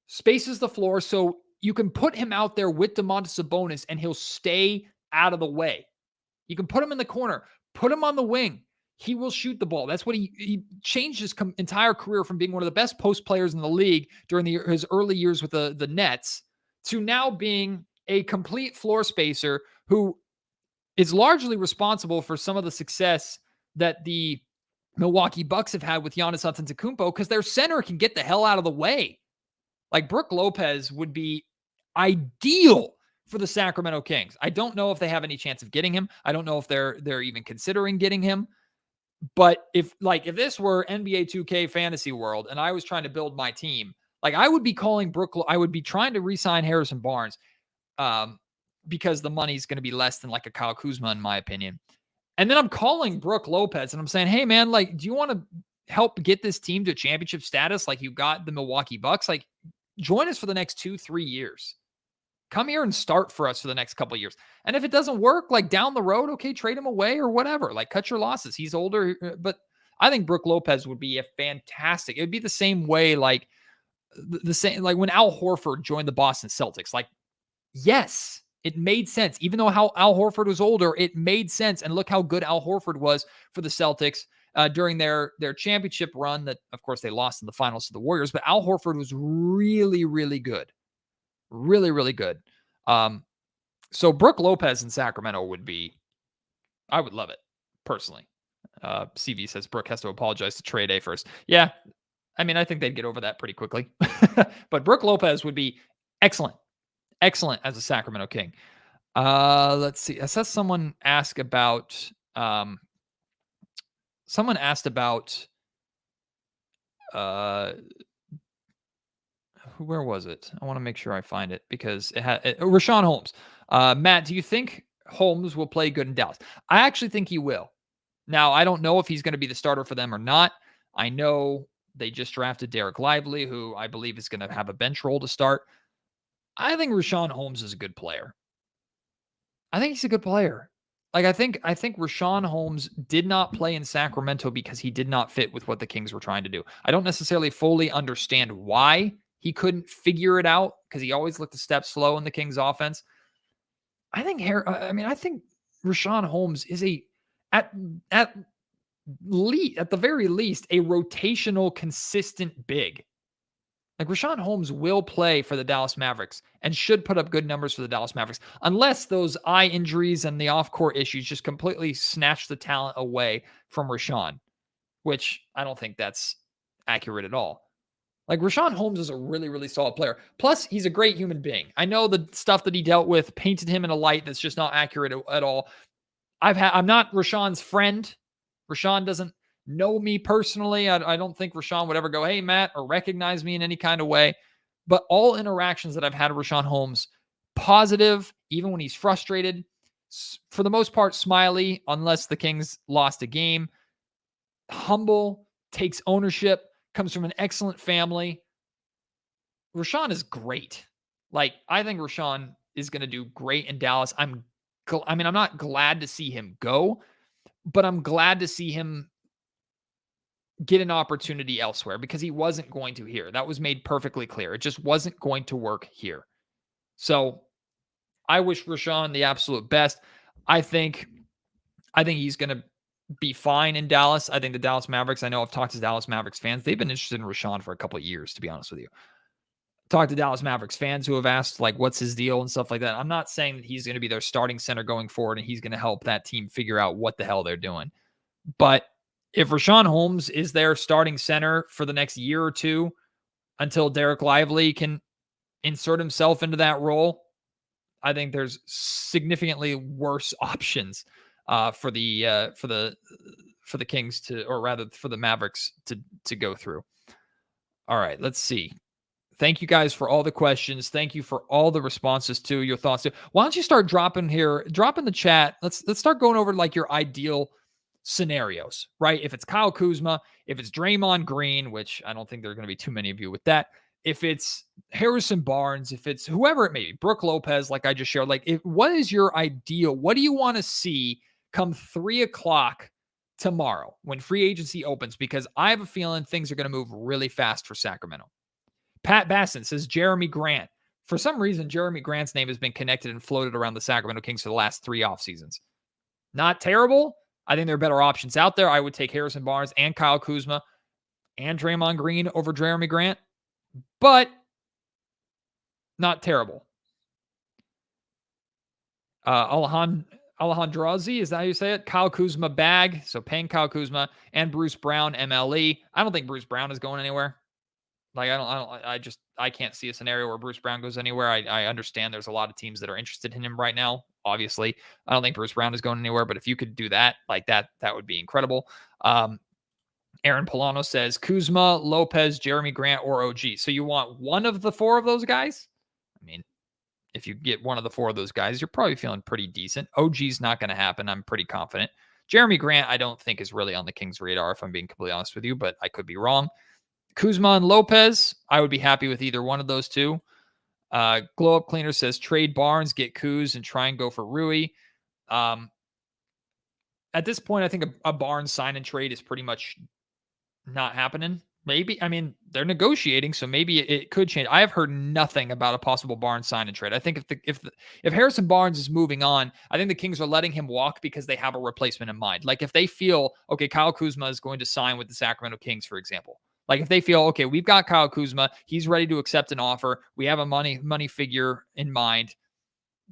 [SPEAKER 3] Spaces the floor, so you can put him out there with Domantas Sabonis, and he'll stay out of the way. You can put him in the corner, put him on the wing. He will shoot the ball. That's what he changed his entire career from being one of the best post players in the league during his early years with the Nets to now being a complete floor spacer who is largely responsible for some of the success that the Milwaukee Bucks have had with Giannis Antetokounmpo because their center can get the hell out of the way. Like, Brook Lopez would be ideal for the Sacramento Kings. I don't know if they have any chance of getting him. I don't know if they're even considering getting him. But if this were NBA 2K Fantasy World and I was trying to build my team, like, I would be calling I would be trying to re-sign Harrison Barnes because the money's going to be less than like a Kyle Kuzma, in my opinion. And then I'm calling Brook Lopez and I'm saying, hey, man, like, do you want to help get this team to championship status like you got the Milwaukee Bucks? Like, join us for the next 2-3 years. Come here and start for us for the next couple of years. And if it doesn't work, like, down the road, okay, trade him away or whatever. Like, cut your losses. He's older, but I think Brook Lopez would be a fantastic. It would be the same way, like the same, like when Al Horford joined the Boston Celtics. Like, yes, it made sense. Even though how Al Horford was older, it made sense. And look how good Al Horford was for the Celtics during their championship run that, of course, they lost in the finals to the Warriors. But Al Horford was really, really good. Really, really good. So Brook Lopez in Sacramento would be, I would love it, personally. CV says Brook has to apologize to Trade Day first. Yeah, I mean, I think they'd get over that pretty quickly. But Brook Lopez would be excellent. Excellent as a Sacramento King. Let's see. I saw someone ask about, someone asked about, where was it? I want to make sure I find it because it had Rashawn Holmes. Matt, do you think Holmes will play good in Dallas? I actually think he will. Now, I don't know if he's going to be the starter for them or not. I know they just drafted Derek Lively, who I believe is going to have a bench role to start. I think Rashawn Holmes is a good player. I think he's a good player. Like, I think Rashawn Holmes did not play in Sacramento because he did not fit with what the Kings were trying to do. I don't necessarily fully understand why he couldn't figure it out because he always looked a step slow in the Kings offense. I think Rashawn Holmes is at the very least a rotational, consistent big. Like, Rashawn Holmes will play for the Dallas Mavericks and should put up good numbers for the Dallas Mavericks, unless those eye injuries and the off-court issues just completely snatch the talent away from Rashawn, which I don't think that's accurate at all. Like, Rashawn Holmes is a really, really solid player. Plus, he's a great human being. I know the stuff that he dealt with painted him in a light that's just not accurate at all. I'm not Rashawn's friend. Rashawn doesn't know me personally. I don't think Rashawn would ever go, hey, Matt, or recognize me in any kind of way. But all interactions that I've had with Rashawn Holmes, positive, even when he's frustrated, for the most part, smiley, unless the Kings lost a game, humble, takes ownership, comes from an excellent family. Rashawn is great. Like, I think Rashawn is going to do great in Dallas. I'm not glad to see him go, but I'm glad to see him get an opportunity elsewhere because he wasn't going to here. That was made perfectly clear. It just wasn't going to work here. So I wish Rashawn the absolute best. I think he's going to be fine in Dallas. I think the Dallas Mavericks, I know I've talked to Dallas Mavericks fans. They've been interested in Rashawn for a couple of years, to be honest with you. Talked to Dallas Mavericks fans who have asked, like, what's his deal and stuff like that. I'm not saying that he's going to be their starting center going forward and he's going to help that team figure out what the hell they're doing. But if Rashawn Holmes is their starting center for the next year or two until Derek Lively can insert himself into that role, I think there's significantly worse options for the Kings to, or rather for the Mavericks to go through. All right, let's see. Thank you guys for all the questions. Thank you for all the responses to your thoughts. Why don't you start dropping the chat? Let's start going over like your ideal scenarios, right? If it's Kyle Kuzma, if it's Draymond Green, which I don't think there are going to be too many of you with that. If it's Harrison Barnes, if it's whoever it may be, Brooke Lopez, like I just shared, like what is your ideal? What do you want to see come 3:00 tomorrow when free agency opens? Because I have a feeling things are going to move really fast for Sacramento. Pat Basson says Jeremy Grant. For some reason, Jeremy Grant's name has been connected and floated around the Sacramento Kings for the last 3 off seasons. Not terrible. I think there are better options out there. I would take Harrison Barnes and Kyle Kuzma and Draymond Green over Jeremy Grant, but not terrible. Alejandrozi, is that how you say it? Kyle Kuzma bag. So paying Kyle Kuzma and Bruce Brown MLE. I don't think Bruce Brown is going anywhere. Like I can't see a scenario where Bruce Brown goes anywhere. I understand there's a lot of teams that are interested in him right now. Obviously, I don't think Bruce Brown is going anywhere, but if you could do that, like that would be incredible. Aaron Polano says Kuzma, Lopez, Jeremy Grant, or OG. So you want one of the 4 of those guys? I mean, if you get one of the 4 of those guys, you're probably feeling pretty decent. OG's not going to happen. I'm pretty confident. Jeremy Grant, I don't think is really on the Kings' radar, if I'm being completely honest with you, but I could be wrong. Kuzma and Lopez, I would be happy with either one of those 2. Glow Up Cleaner says trade Barnes, get Kuz, and try and go for Rui. At this point, I think a Barnes sign and trade is pretty much not happening. Maybe, I mean, they're negotiating, so maybe it could change. I have heard nothing about a possible Barnes sign and trade. I think if Harrison Barnes is moving on, I think the Kings are letting him walk because they have a replacement in mind. Like if they feel, okay, Kyle Kuzma is going to sign with the Sacramento Kings, for example. Like if they feel, okay, we've got Kyle Kuzma, he's ready to accept an offer, we have a money figure in mind,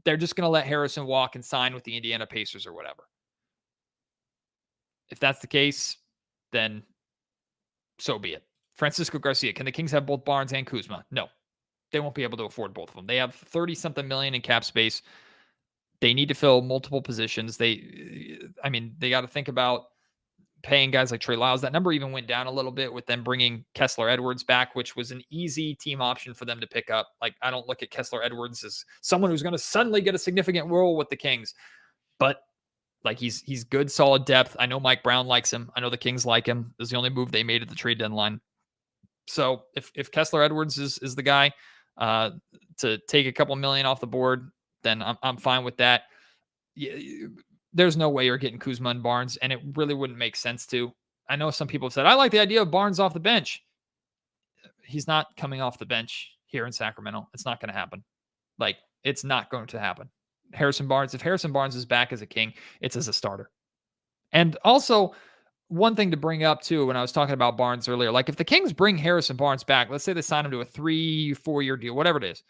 [SPEAKER 3] they're just going to let Harrison walk and sign with the Indiana Pacers or whatever. If that's the case, then so be it. Francisco Garcia, can the Kings have both Barnes and Kuzma? No, they won't be able to afford both of them. They have 30-something million in cap space. They need to fill multiple positions. They got to think about paying guys like Trey Lyles. That number even went down a little bit with them bringing Kessler Edwards back, which was an easy team option for them to pick up. Like, I don't look at Kessler Edwards as someone who's going to suddenly get a significant role with the Kings, but like he's good, solid depth. I know Mike Brown likes him. I know the Kings like him. This is the only move they made at the trade deadline. So if Kessler Edwards is the guy to take a couple million off the board, then I'm fine with that. There's no way you're getting Kuzma and Barnes, and it really wouldn't make sense to. I know some people have said, I like the idea of Barnes off the bench. He's not coming off the bench here in Sacramento. It's not going to happen. Like, it's not going to happen. If Harrison Barnes is back as a King, it's as a starter. And also, one thing to bring up, too, when I was talking about Barnes earlier, like if the Kings bring Harrison Barnes back, let's say they sign him to a 3-4 year deal, whatever it is,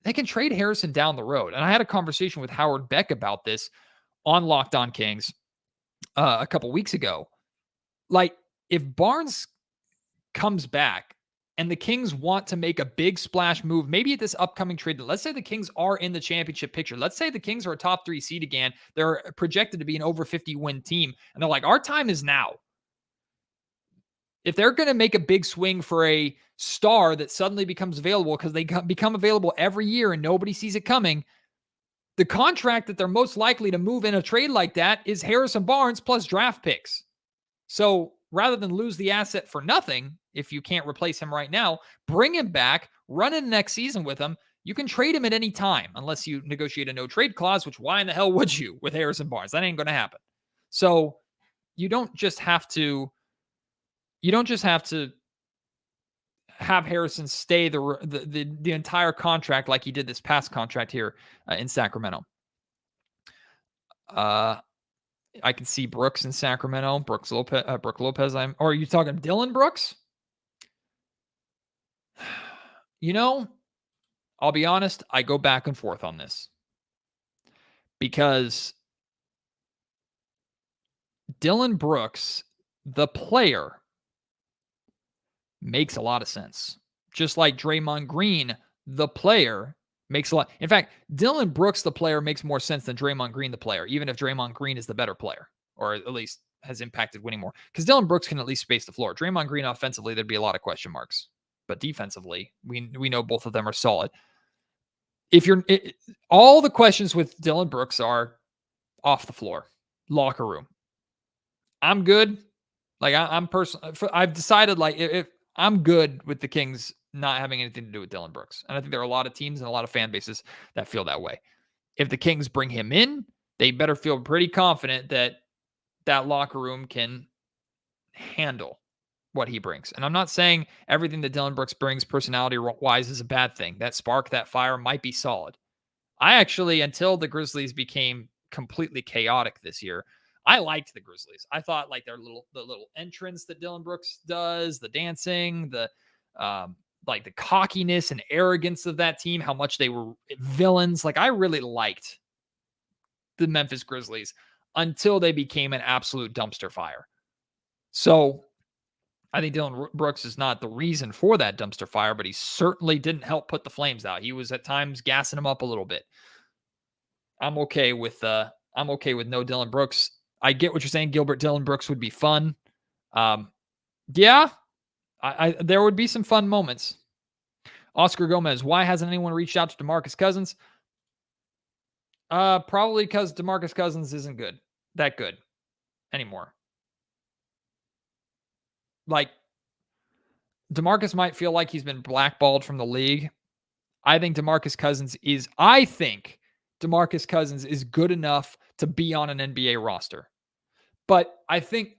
[SPEAKER 3] they can trade Harrison down the road. And I had a conversation with Howard Beck about this on Locked On Kings a couple weeks ago. Like, if Barnes comes back and the Kings want to make a big splash move, maybe at this upcoming trade, let's say the Kings are in the championship picture. Let's say the Kings are a top 3 seed again. They're projected to be an over 50 win team. And they're like, our time is now. If they're going to make a big swing for a star that suddenly becomes available because they become available every year and nobody sees it coming, the contract that they're most likely to move in a trade like that is Harrison Barnes plus draft picks. So rather than lose the asset for nothing, if you can't replace him right now, bring him back, run in next season with him, You can trade him at any time unless you negotiate a no trade clause, which why in the hell would you with Harrison Barnes? That ain't going to happen. So you don't just have to have Harrison stay the entire contract like he did this past contract here in Sacramento. I can see Brooks in Sacramento. Brooke Lopez. Or are you talking Dylan Brooks? I'll be honest. I go back and forth on this because Dylan Brooks, the player, makes a lot of sense. Just like Draymond Green, the player, makes a lot. In fact, Dylan Brooks, the player, makes more sense than Draymond Green, the player, even if Draymond Green is the better player, or at least has impacted winning more. Because Dylan Brooks can at least space the floor. Draymond Green, offensively, there'd be a lot of question marks. But defensively, we know both of them are solid. All the questions with Dylan Brooks are off the floor, locker room. I'm good. Like I've decided if I'm good with the Kings not having anything to do with Dylan Brooks. And I think there are a lot of teams and a lot of fan bases that feel that way. If the Kings bring him in, they better feel pretty confident that that locker room can handle what he brings. And I'm not saying everything that Dylan Brooks brings personality-wise is a bad thing. That spark, that fire might be solid. I actually, until the Grizzlies became completely chaotic this year, I liked the Grizzlies. I thought the little entrance that Dylan Brooks does, the dancing, the cockiness and arrogance of that team, how much they were villains. I really liked the Memphis Grizzlies until they became an absolute dumpster fire. So I think Dylan Brooks is not the reason for that dumpster fire, but he certainly didn't help put the flames out. He was at times gassing them up a little bit. I'm okay with no Dylan Brooks. I get what you're saying, Gilbert. Dylan Brooks would be fun. Yeah, there would be some fun moments. Oscar Gomez, why hasn't anyone reached out to DeMarcus Cousins? Probably because DeMarcus Cousins isn't that good anymore. DeMarcus might feel like he's been blackballed from the league. I think DeMarcus Cousins is good enough to be on an NBA roster. But I think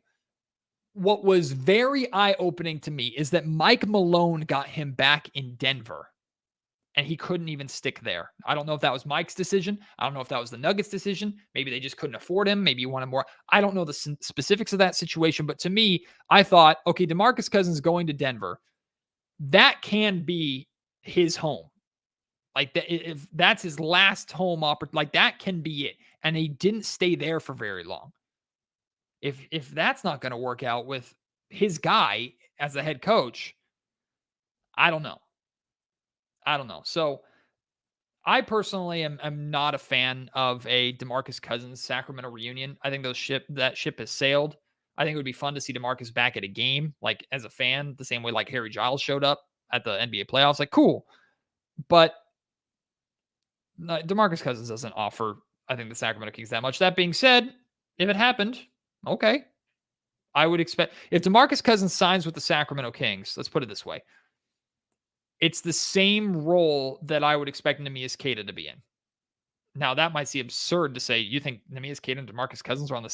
[SPEAKER 3] what was very eye-opening to me is that Mike Malone got him back in Denver, and he couldn't even stick there. I don't know if that was Mike's decision. I don't know if that was the Nuggets' decision. Maybe they just couldn't afford him. Maybe he wanted more. I don't know the specifics of that situation, but to me, I thought, okay, DeMarcus Cousins going to Denver, that can be his home. If that's his last home opportunity, that can be it. And he didn't stay there for very long. If that's not going to work out with his guy as the head coach, I don't know. So I personally am not a fan of a DeMarcus Cousins Sacramento reunion. I think that ship has sailed. I think it would be fun to see DeMarcus back at a game, as a fan, the same way Harry Giles showed up at the NBA playoffs. Cool. But DeMarcus Cousins doesn't offer, I think, the Sacramento Kings that much. That being said, if it happened, okay. I would expect if DeMarcus Cousins signs with the Sacramento Kings, let's put it this way. It's the same role that I would expect Neemias Queta to be in. Now, that might seem absurd to say, you think Neemias Queta and DeMarcus Cousins are on the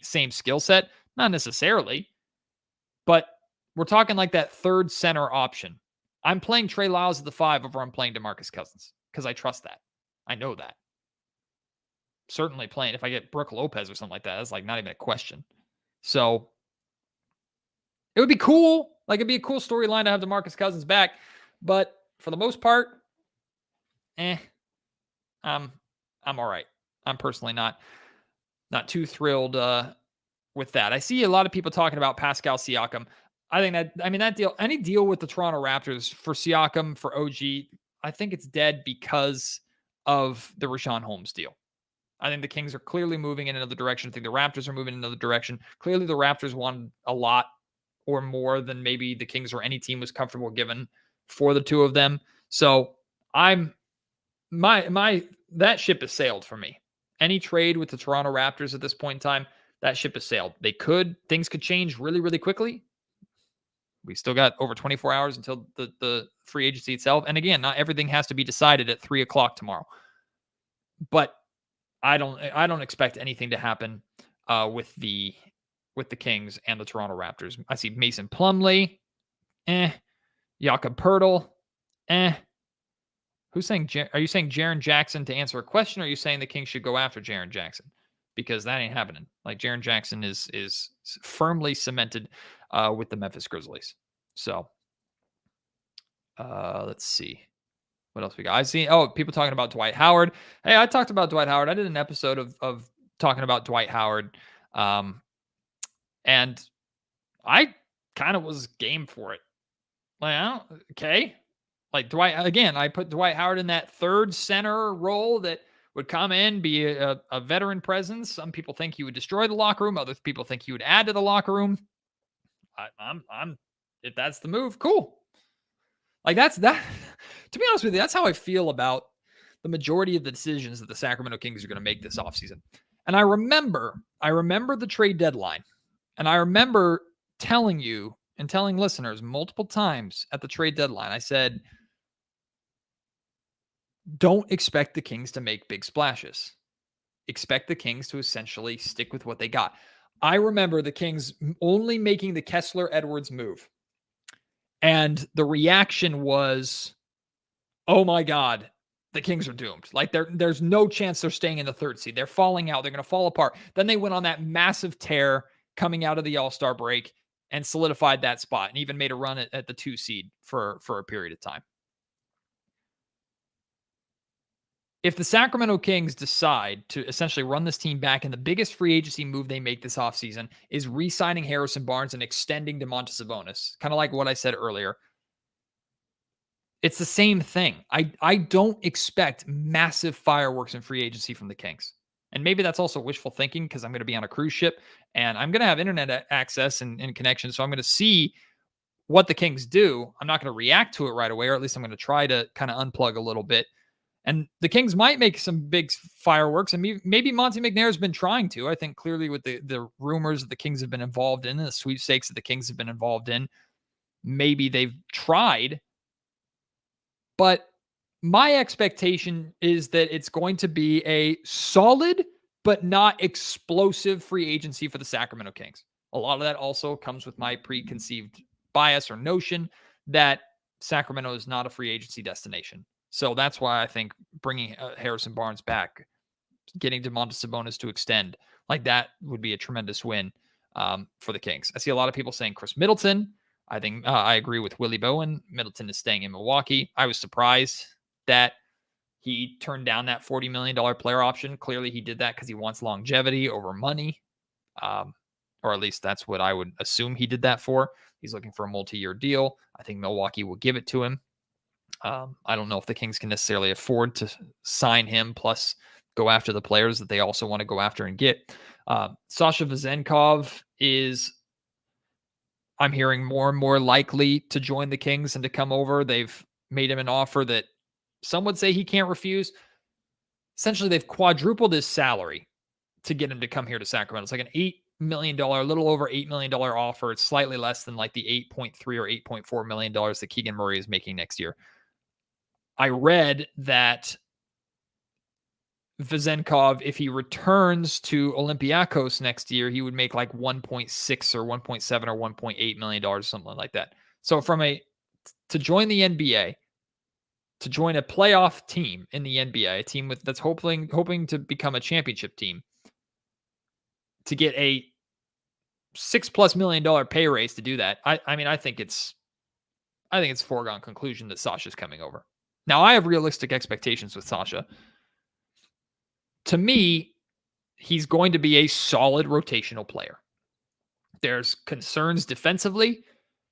[SPEAKER 3] same skill set? Not necessarily. But we're talking that third center option. I'm playing Trey Lyles at the 5 over I'm playing DeMarcus Cousins because I trust that. I know that. Certainly playing. If I get Brooke Lopez or something like that, that's not even a question. So it would be cool. It'd be a cool storyline to have DeMarcus Cousins back. But for the most part, I'm all right. I'm personally not too thrilled with that. I see a lot of people talking about Pascal Siakam. I think that deal, any deal with the Toronto Raptors for Siakam, for OG, I think it's dead because of the Richaun Holmes deal. I think the Kings are clearly moving in another direction. I think the Raptors are moving in another direction. Clearly, the Raptors wanted a lot or more than maybe the Kings or any team was comfortable giving for the two of them. So that ship has sailed for me. Any trade with the Toronto Raptors at this point in time, that ship has sailed. Things could change really, really quickly. We still got over 24 hours until the free agency itself. And again, not everything has to be decided at 3:00 tomorrow. But I don't expect anything to happen with the Kings and the Toronto Raptors. I see Mason Plumlee, Jakob Poeltl, Who's saying? Are you saying Jaren Jackson to answer a question, or are you saying the Kings should go after Jaren Jackson? Because that ain't happening. Like Jaren Jackson is firmly cemented with the Memphis Grizzlies. So let's see. What else we got? I see. Oh, people talking about Dwight Howard. Hey, I talked about Dwight Howard. I did an episode of talking about Dwight Howard. And I kind of was game for it. Like, okay. Like Dwight, again, I put Dwight Howard in that third center role that would come in, be a veteran presence. Some people think he would destroy the locker room. Other people think he would add to the locker room. I'm if that's the move, cool. Like that's that. To be honest with you, that's how I feel about the majority of the decisions that the Sacramento Kings are going to make this offseason. And I remember the trade deadline, and I remember telling you and telling listeners multiple times at the trade deadline, I said, don't expect the Kings to make big splashes. Expect the Kings to essentially stick with what they got. I remember the Kings only making the Kessler-Edwards move. And the reaction was, oh my God, the Kings are doomed. Like there's no chance they're staying in the third seed. They're falling out. They're going to fall apart. Then they went on that massive tear coming out of the All-Star break and solidified that spot and even made a run at the 2 seed for a period of time. If the Sacramento Kings decide to essentially run this team back, and the biggest free agency move they make this offseason is re-signing Harrison Barnes and extending Domantas Sabonis, kind of like what I said earlier, it's the same thing. I don't expect massive fireworks in free agency from the Kings. And maybe that's also wishful thinking because I'm going to be on a cruise ship and I'm going to have internet access and connection. So I'm going to see what the Kings do. I'm not going to react to it right away, or at least I'm going to try to kind of unplug a little bit. And the Kings might make some big fireworks. And maybe Monte McNair has been trying to. I think clearly with the rumors that the Kings have been involved in, the sweepstakes that the Kings have been involved in, maybe they've tried. But my expectation is that it's going to be a solid but not explosive free agency for the Sacramento Kings. A lot of that also comes with my preconceived bias or notion that Sacramento is not a free agency destination. So that's why I think bringing Harrison Barnes back, getting Domantas Sabonis to extend, like that would be a tremendous win for the Kings. I see a lot of people saying Chris Middleton. I think I agree with Willie Bowen. Middleton is staying in Milwaukee. I was surprised that he turned down that $40 million player option. Clearly he did that because he wants longevity over money. Or at least that's what I would assume he did that for. He's looking for a multi-year deal. I think Milwaukee will give it to him. I don't know if the Kings can necessarily afford to sign him plus go after the players that they also want to go after and get. Sasha Vezenkov is, I'm hearing, more and more likely to join the Kings and to come over. They've made him an offer that some would say he can't refuse. Essentially, they've quadrupled his salary to get him to come here to Sacramento. It's like an $8 million, a little over $8 million offer. It's slightly less than like the $8.3 or $8.4 million that Keegan Murray is making next year. I read that Vezenkov, if he returns to Olympiacos next year, he would make like 1.6 or 1.7 or $1.8 million, something like that. So to join the NBA, to join a playoff team in the NBA, a team that's hoping to become a championship team, to get a $6+ million pay raise to do that, I think it's a foregone conclusion that Sasha's coming over. Now, I have realistic expectations with Sasha. To me, he's going to be a solid rotational player. There's concerns defensively.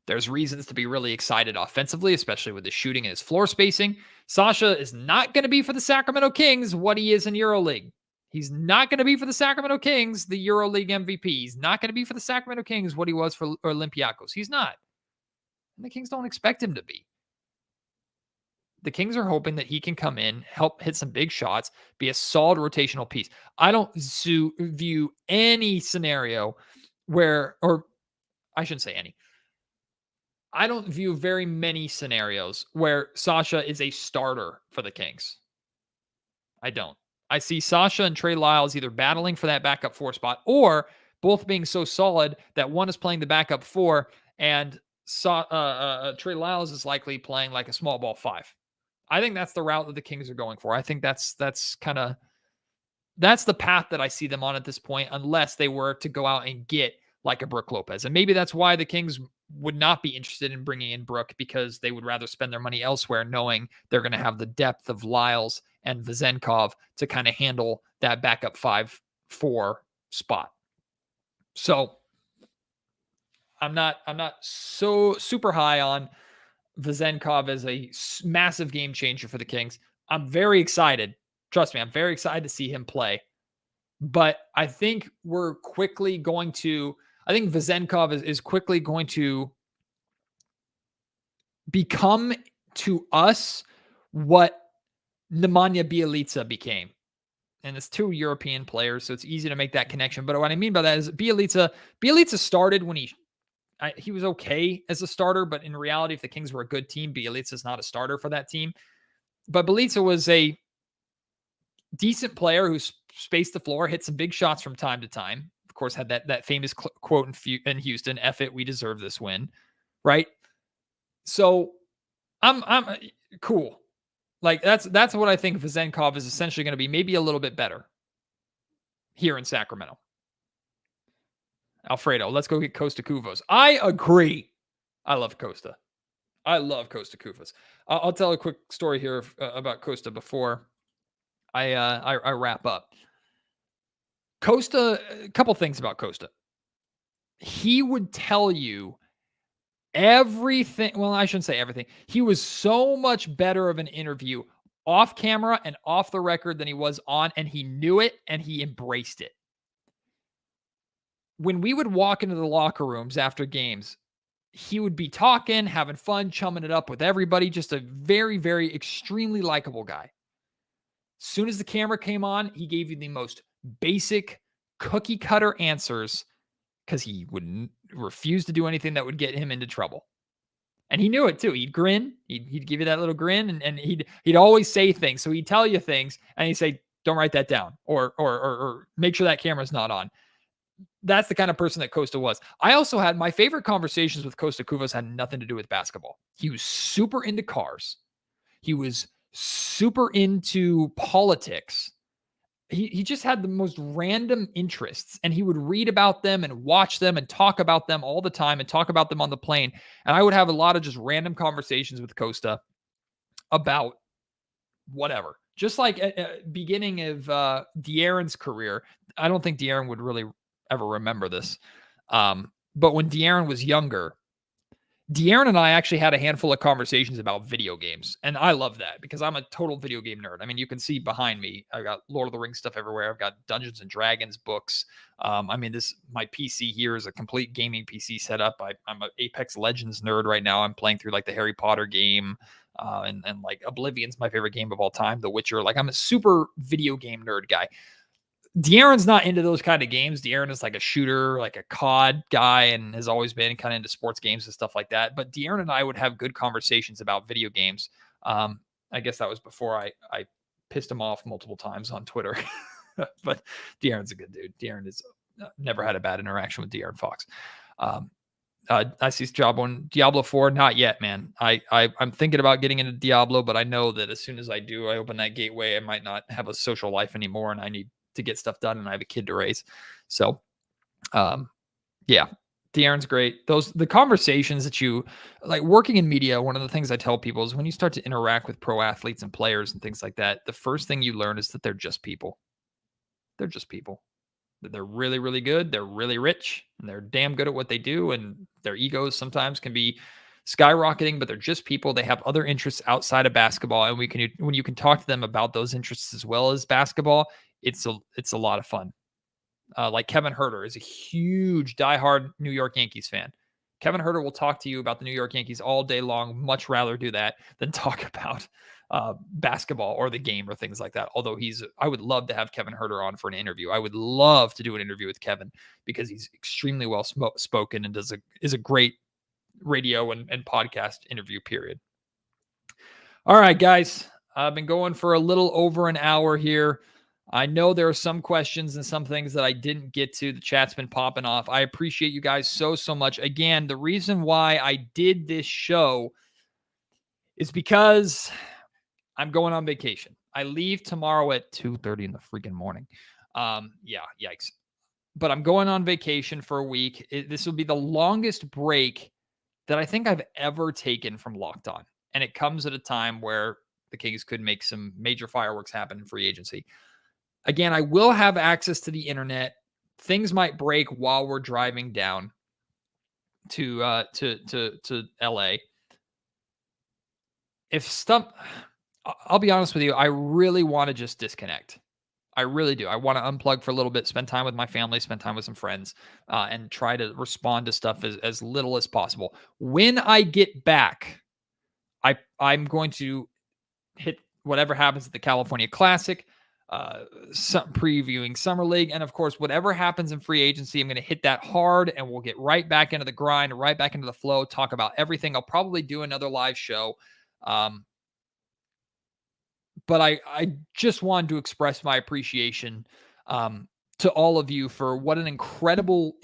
[SPEAKER 3] There's reasons to be really excited offensively, especially with the shooting and his floor spacing. Sasha is not going to be for the Sacramento Kings what he is in EuroLeague. He's not going to be for the Sacramento Kings the EuroLeague MVP. He's not going to be for the Sacramento Kings what he was for Olympiacos. He's not. And the Kings don't expect him to be. The Kings are hoping that he can come in, help hit some big shots, be a solid rotational piece. I don't view any scenario where, or I shouldn't say any. I don't view very many scenarios where Sasha is a starter for the Kings. I don't. I see Sasha and Trey Lyles either battling for that backup 4 spot or both being so solid that one is playing the backup 4 and Trey Lyles is likely playing like a small ball 5. I think that's the route that the Kings are going for. I think that's the path that I see them on at this point, unless they were to go out and get like a Brook Lopez. And maybe that's why the Kings would not be interested in bringing in Brook, because they would rather spend their money elsewhere, knowing they're going to have the depth of Lyles and Vezenkov to kind of handle that backup 5-4 spot. So I'm not so super high on Vezenkov as a massive game changer for the Kings. I'm very excited. Trust me, I'm very excited to see him play. But I think I think Vezenkov is quickly going to become to us what Nemanja Bjelica became. And it's 2 European players, so it's easy to make that connection. But what I mean by that is Bjelica started when he was okay as a starter, but in reality, if the Kings were a good team, Bjelica is not a starter for that team. But Bjelica was a decent player who spaced the floor, hit some big shots from time to time. Of course, had that famous quote in Houston, "F it, we deserve this win," right? So I'm cool. Like that's what I think Vezenkov is essentially going to be, maybe a little bit better here in Sacramento. Alfredo, let's go get Costa Kuvos. I agree. I love Costa. I love Costa Kuvos. I'll tell a quick story here about Costa before I wrap up. Costa, a couple things about Costa. He would tell you everything. Well, I shouldn't say everything. He was so much better of an interview off camera and off the record than he was on, and he knew it and he embraced it. When we would walk into the locker rooms after games, he would be talking, having fun, chumming it up with everybody. Just a very, very extremely likable guy. As soon as the camera came on, he gave you the most basic cookie cutter answers because he wouldn't refuse to do anything that would get him into trouble. And he knew it too. He'd grin. He'd give you that little grin, and he'd always say things. So he'd tell you things, and he'd say, "Don't write that down," or make sure that camera's not on. That's the kind of person that Costa was. I also had my favorite conversations with Costa Kuvos had nothing to do with basketball. He was super into cars. He was super into politics. He just had the most random interests, and he would read about them and watch them and talk about them all the time and talk about them on the plane. And I would have a lot of just random conversations with Costa about whatever. Just like at beginning of De'Aaron's career, I don't think De'Aaron would really ever remember this. But when De'Aaron was younger, De'Aaron and I actually had a handful of conversations about video games. And I love that because I'm a total video game nerd. I mean, you can see behind me, I've got Lord of the Rings stuff everywhere. I've got Dungeons and Dragons books. My PC here is a complete gaming PC setup. I'm an Apex Legends nerd right now. I'm playing through like the Harry Potter game. And like Oblivion's my favorite game of all time. The Witcher. Like I'm a super video game nerd guy. De'Aaron's not into those kind of games. De'Aaron is like a shooter, like a COD guy, and has always been kind of into sports games and stuff like that. But De'Aaron and I would have good conversations about video games. I guess that was before I pissed him off multiple times on Twitter. But De'Aaron's a good dude. De'Aaron has never had a bad interaction with De'Aaron Fox. I see Diablo 4. Not yet, man. I'm thinking about getting into Diablo, but I know that as soon as I do, I open that gateway, I might not have a social life anymore, and I need to get stuff done, and I have a kid to raise. So, yeah, De'Aaron's great. The conversations that you like working in media, one of the things I tell people is when you start to interact with pro athletes and players and things like that, the first thing you learn is that they're just people. They're just people. They're really, really good. They're really rich, and they're damn good at what they do. And their egos sometimes can be skyrocketing, but they're just people. They have other interests outside of basketball. And when you can talk to them about those interests as well as basketball, it's a lot of fun. Like Kevin Huerter is a huge diehard New York Yankees fan. Kevin Huerter will talk to you about the New York Yankees all day long. Much rather do that than talk about basketball or the game or things like that. Although I would love to have Kevin Huerter on for an interview. I would love to do an interview with Kevin because he's extremely well spoken and is a great radio and podcast interview period. All right, guys. I've been going for a little over an hour here. I know there are some questions and some things that I didn't get to. The chat's been popping off. I appreciate you guys so much. Again, the reason why I did this show is because I'm going on vacation. I leave tomorrow at 2:30 in the freaking morning. Yeah, yikes. But I'm going on vacation for a week. This will be the longest break that I think I've ever taken from Locked On. And it comes at a time where the Kings could make some major fireworks happen in free agency. Again, I will have access to the internet. Things might break while we're driving down to LA. I'll be honest with you, I really want to just disconnect. I really do. I want to unplug for a little bit, spend time with my family, spend time with some friends, and try to respond to stuff as little as possible. When I get back, I'm going to hit whatever happens at the California Classic, previewing Summer League, and of course, whatever happens in free agency, I'm going to hit that hard, and we'll get right back into the grind, right back into the flow, talk about everything. I'll probably do another live show. But I just wanted to express my appreciation to all of you for what an incredible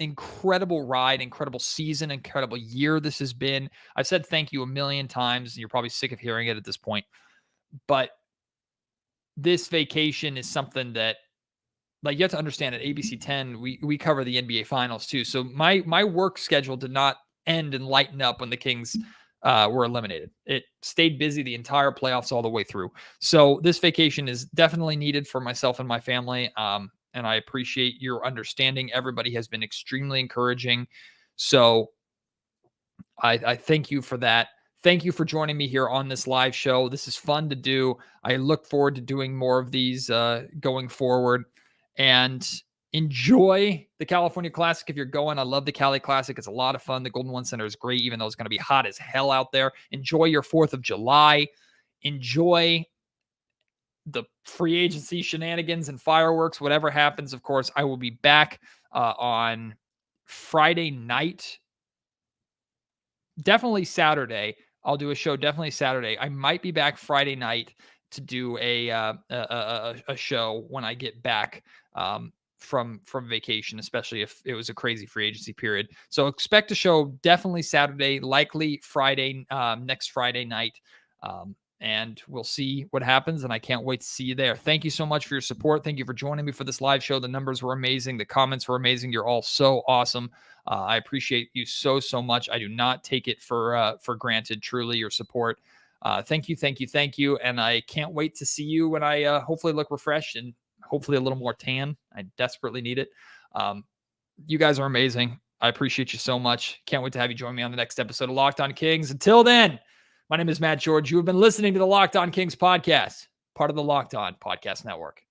[SPEAKER 3] ride, incredible season, incredible year this has been. I've said thank you a million times, and you're probably sick of hearing it at this point. But this vacation is something that, like, you have to understand at ABC 10, we cover the NBA Finals too. So my work schedule did not end and lighten up when the Kings were eliminated. It stayed busy the entire playoffs all the way through. So this vacation is definitely needed for myself and my family. And I appreciate your understanding. Everybody has been extremely encouraging. So I thank you for that. Thank you for joining me here on this live show. This is fun to do. I look forward to doing more of these going forward. And enjoy the California Classic if you're going. I love the Cali Classic. It's a lot of fun. The Golden One Center is great, even though it's going to be hot as hell out there. Enjoy your 4th of July. Enjoy the free agency shenanigans and fireworks, whatever happens. Of course, I will be back on Friday night. Definitely Saturday. I'll do a show definitely Saturday. I might be back Friday night to do a show when I get back from vacation, especially if it was a crazy free agency period. So expect a show definitely Saturday, likely Friday, next Friday night. And we'll see what happens. And I can't wait to see you there. Thank you so much for your support. Thank you for joining me for this live show. The numbers were amazing. The comments were amazing. You're all so awesome. I appreciate you so much. I do not take it for granted, truly, your support. Thank you. And I can't wait to see you when I hopefully look refreshed and hopefully a little more tan. I desperately need it. You guys are amazing. I appreciate you so much. Can't wait to have you join me on the next episode of Locked On Kings. Until then, my name is Matt George. You have been listening to the Locked On Kings podcast, part of the Locked On Podcast Network.